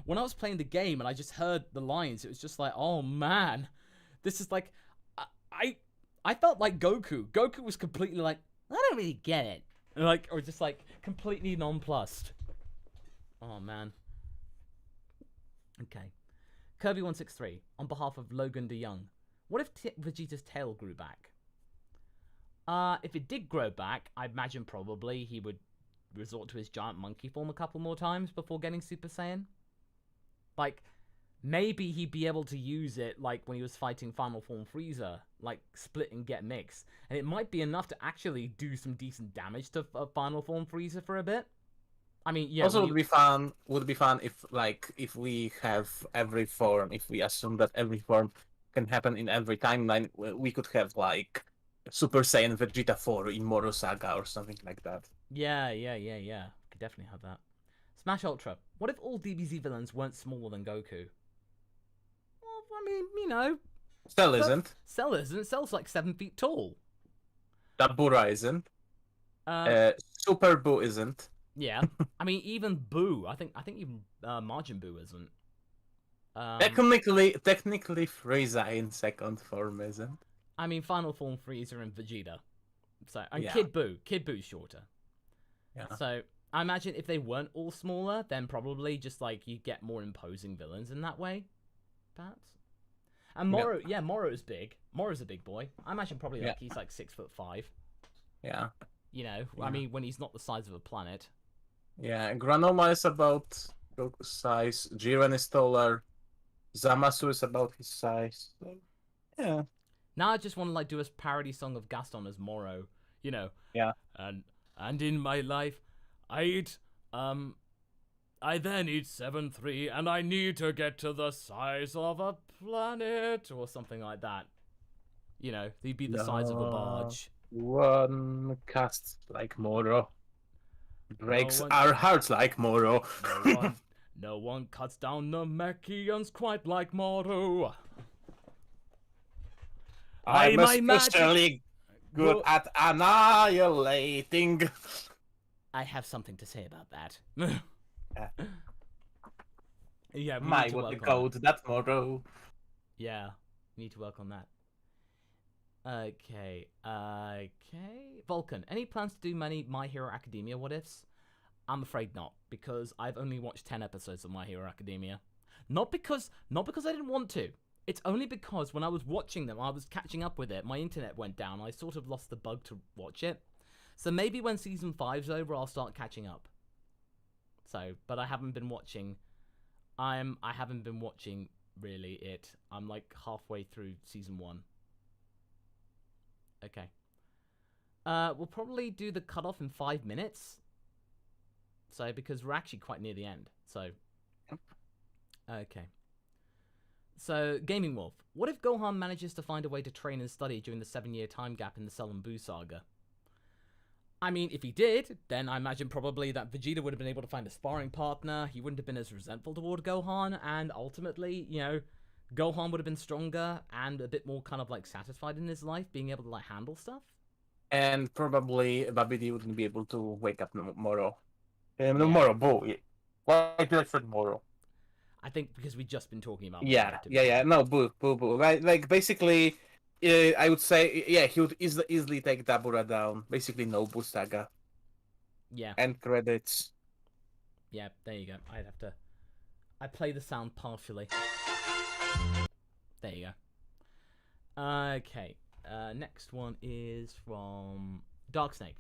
[SPEAKER 1] when I was playing the game and I just heard the lines, it was just like, oh man. This is like, I felt like Goku. Goku was completely like, I don't really get it. Like, or just like, completely nonplussed. Oh man. Okay. Kirby163, on behalf of Logan DeYoung. What if Vegeta's tail grew back? If it did grow back, I imagine probably he would resort to his giant monkey form a couple more times before getting Super Saiyan. Like, maybe he'd be able to use it like when he was fighting Final Form Frieza, like split and get mixed. And it might be enough to actually do some decent damage to Final Form Frieza for a bit. I mean, yeah.
[SPEAKER 2] Also, would be fun if we have every form, if we assume that every form can happen in every timeline, we could have like Super Saiyan Vegeta 4 in Moro Saga or something like that.
[SPEAKER 1] Yeah. Could definitely have that. Smash Ultra. What if all DBZ villains weren't smaller than Goku? Well, I mean, you know.
[SPEAKER 2] Cell isn't.
[SPEAKER 1] Cell isn't. Cell's like 7 feet tall.
[SPEAKER 2] Dabura isn't. Super Buu isn't.
[SPEAKER 1] Yeah. I mean, even Buu. I think even Margin Buu isn't.
[SPEAKER 2] Technically, Frieza in second form, isn't?
[SPEAKER 1] I mean, final form Frieza and Vegeta. So, and
[SPEAKER 2] Yeah.
[SPEAKER 1] Kid Boo's shorter.
[SPEAKER 2] Yeah.
[SPEAKER 1] So, I imagine if they weren't all smaller, then probably just like you get more imposing villains in that way, perhaps. And Moro, yeah, Moro's big. Moro's a big boy. I imagine probably like he's like 6'5".
[SPEAKER 2] Yeah.
[SPEAKER 1] You know, I mean, when he's not the size of a planet.
[SPEAKER 2] Yeah, Granoma is about Goku's size. Jiren is taller. Zamasu is about his size. So, yeah.
[SPEAKER 1] Now I just want to like do a parody song of Gaston as Moro. You know.
[SPEAKER 2] Yeah.
[SPEAKER 1] And in my life, I then eat 7-3, and I need to get to the size of a planet, or something like that. You know, he'd be the size of a barge.
[SPEAKER 2] One casts like Moro. Breaks our hearts like Moro.
[SPEAKER 1] No one cuts down the Mechians quite like Moro.
[SPEAKER 2] I'm especially good at annihilating.
[SPEAKER 1] I have something to say about that. Yeah,
[SPEAKER 2] my what the code, that's Moro.
[SPEAKER 1] Yeah, need to work on that. Okay. Vulcan, any plans to do many My Hero Academia what ifs? I'm afraid not, because I've only watched 10 episodes of My Hero Academia. Not because I didn't want to. It's only because when I was watching them, I was catching up with it. My internet went down. I sort of lost the bug to watch it. So maybe when season 5's over, I'll start catching up. So, but I haven't been watching. I haven't been watching really it. I'm like halfway through season 1. Okay. We'll probably do the cutoff in 5 minutes. So, because we're actually quite near the end. So, okay. So, Gaming Wolf. What if Gohan manages to find a way to train and study during the 7-year time gap in the Cell and Buu saga? I mean, if he did, then I imagine probably that Vegeta would have been able to find a sparring partner, he wouldn't have been as resentful toward Gohan, and ultimately, you know, Gohan would have been stronger and a bit more kind of like satisfied in his life, being able to like handle stuff.
[SPEAKER 2] And probably Babidi wouldn't be able to wake up Moro. Moro, Boo. Why did I say Moro?
[SPEAKER 1] I think because we've just been talking about.
[SPEAKER 2] Yeah. No, Boo. Like basically, I would say, yeah, he would easily take Dabura down. Basically, no Boo saga.
[SPEAKER 1] Yeah.
[SPEAKER 2] And credits.
[SPEAKER 1] Yeah, there you go. I'd have to. I play the sound partially. There you go. Okay. Next one is from Dark Snake.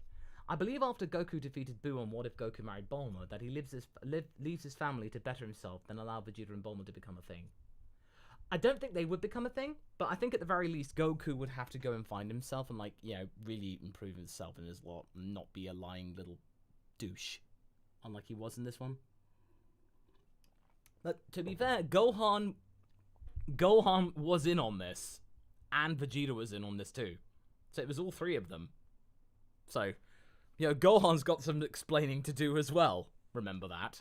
[SPEAKER 1] I believe after Goku defeated Buu on What If Goku Married Bulma, that he leaves his family to better himself than allow Vegeta and Bulma to become a thing. I don't think they would become a thing, but I think at the very least Goku would have to go and find himself and, like, you know, really improve himself in his lot and not be a lying little douche, unlike he was in this one. But to be fair, Gohan was in on this, and Vegeta was in on this too. So it was all three of them. So, you know, Gohan's got some explaining to do as well. Remember that.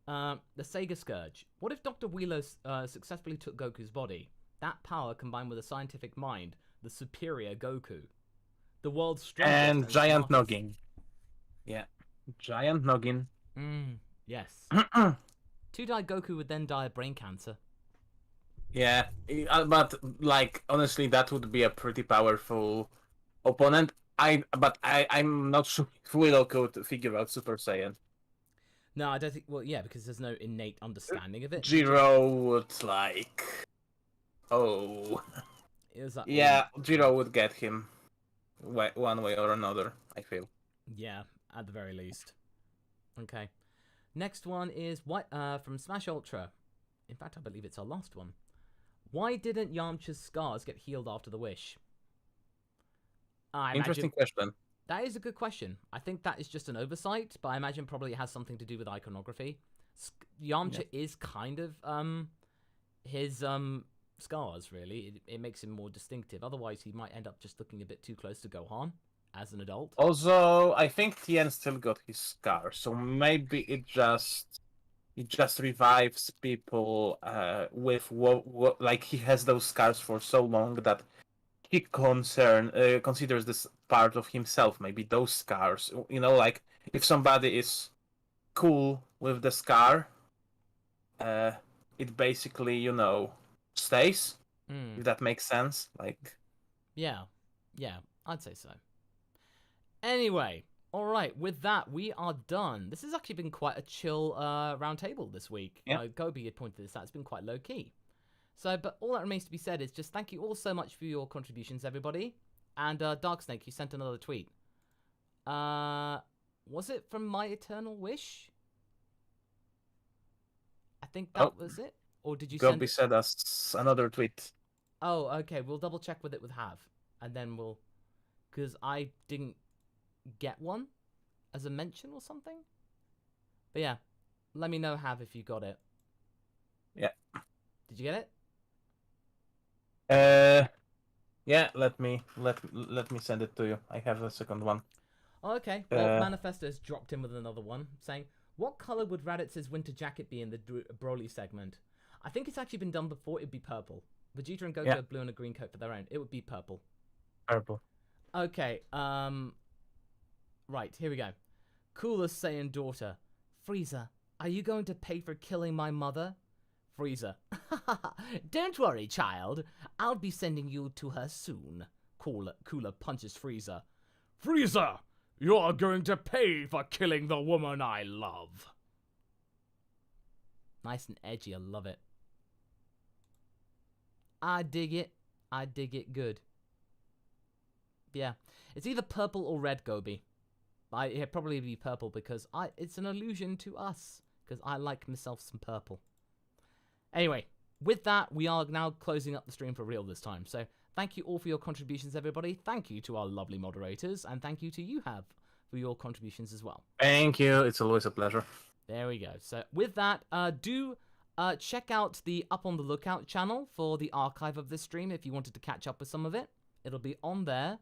[SPEAKER 1] The Sega Scourge. What if Dr. Wheeler successfully took Goku's body? That power combined with a scientific mind, the superior Goku. The world's strongest
[SPEAKER 2] and giant
[SPEAKER 1] smartest.
[SPEAKER 2] noggin. Yeah. Giant noggin.
[SPEAKER 1] Yes. Two-died Goku would then die of brain cancer.
[SPEAKER 2] Yeah, but like honestly, that would be a pretty powerful opponent. I'm not sure if Willow could figure out Super Saiyan.
[SPEAKER 1] No, I don't think. Well, yeah, because there's no innate understanding of it.
[SPEAKER 2] Jiro would like. Oh. Yeah, Jiro would get him, one way or another. I feel.
[SPEAKER 1] Yeah, at the very least. Okay. Next one is from Smash Ultra. In fact, I believe it's our last one. Why didn't Yamcha's scars get healed after the wish?
[SPEAKER 2] Interesting question.
[SPEAKER 1] That is a good question. I think that is just an oversight, but I imagine probably it has something to do with iconography. Yamcha is kind of his scars, really. It makes him more distinctive. Otherwise, he might end up just looking a bit too close to Gohan as an adult.
[SPEAKER 2] Also, I think Tien still got his scars, so maybe it just revives people with like he has those scars for so long that he considers this part of himself. Maybe those scars, you know, like if somebody is cool with the scar it basically, stays. If that makes sense. Like,
[SPEAKER 1] yeah, I'd say so. Anyway, all right. With that, we are done. This has actually been quite a chill roundtable this week.
[SPEAKER 2] Yeah.
[SPEAKER 1] Gobi had pointed this out. It's been quite low key. So, but all that remains to be said is just thank you all so much for your contributions, everybody. And Darksnake, you sent another tweet. Was it from My Eternal Wish? I think that was it. Or did you
[SPEAKER 2] Gobi sent us another tweet.
[SPEAKER 1] Oh, okay. We'll double check with it with Hav, and then we'll, because I didn't get one as a mention or something. But yeah, let me know, Hav, if you got it.
[SPEAKER 2] Yeah.
[SPEAKER 1] Did you get it?
[SPEAKER 2] Yeah. Let me send it to you. I have a second one.
[SPEAKER 1] Oh, okay. Well, Manifesto's dropped in with another one saying, "What color would Raditz's winter jacket be in the Broly segment?" I think it's actually been done before. It'd be purple. Vegeta and Goku have blue and a green coat for their own. It would be purple.
[SPEAKER 2] Purple.
[SPEAKER 1] Okay, right, here we go. Coolest Saiyan daughter. Frieza, are you going to pay for killing my mother? Frieza. Don't worry, child. I'll be sending you to her soon. Cooler punches Frieza.
[SPEAKER 3] Frieza, you're going to pay for killing the woman I love.
[SPEAKER 1] Nice and edgy, I love it. I dig it. I dig it good. Yeah. It's either purple or red, Gobi. It'd probably be purple because it's an allusion to us. Because I like myself some purple. Anyway, with that, we are now closing up the stream for real this time. So thank you all for your contributions, everybody. Thank you to our lovely moderators. And thank you to you, Hav, for your contributions as well.
[SPEAKER 2] Thank you. It's always a pleasure.
[SPEAKER 1] There we go. So with that, do check out the Up on the Lookout channel for the archive of this stream if you wanted to catch up with some of it. It'll be on there.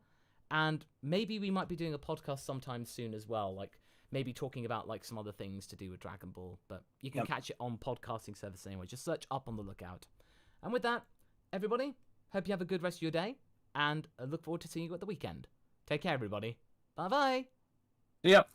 [SPEAKER 1] And maybe we might be doing a podcast sometime soon as well, like maybe talking about like some other things to do with Dragon Ball. But you can catch it on podcasting service anyway. Just search Up on the Lookout. And with that, everybody, hope you have a good rest of your day. And I look forward to seeing you at the weekend. Take care, everybody. Bye-bye.
[SPEAKER 2] Yep.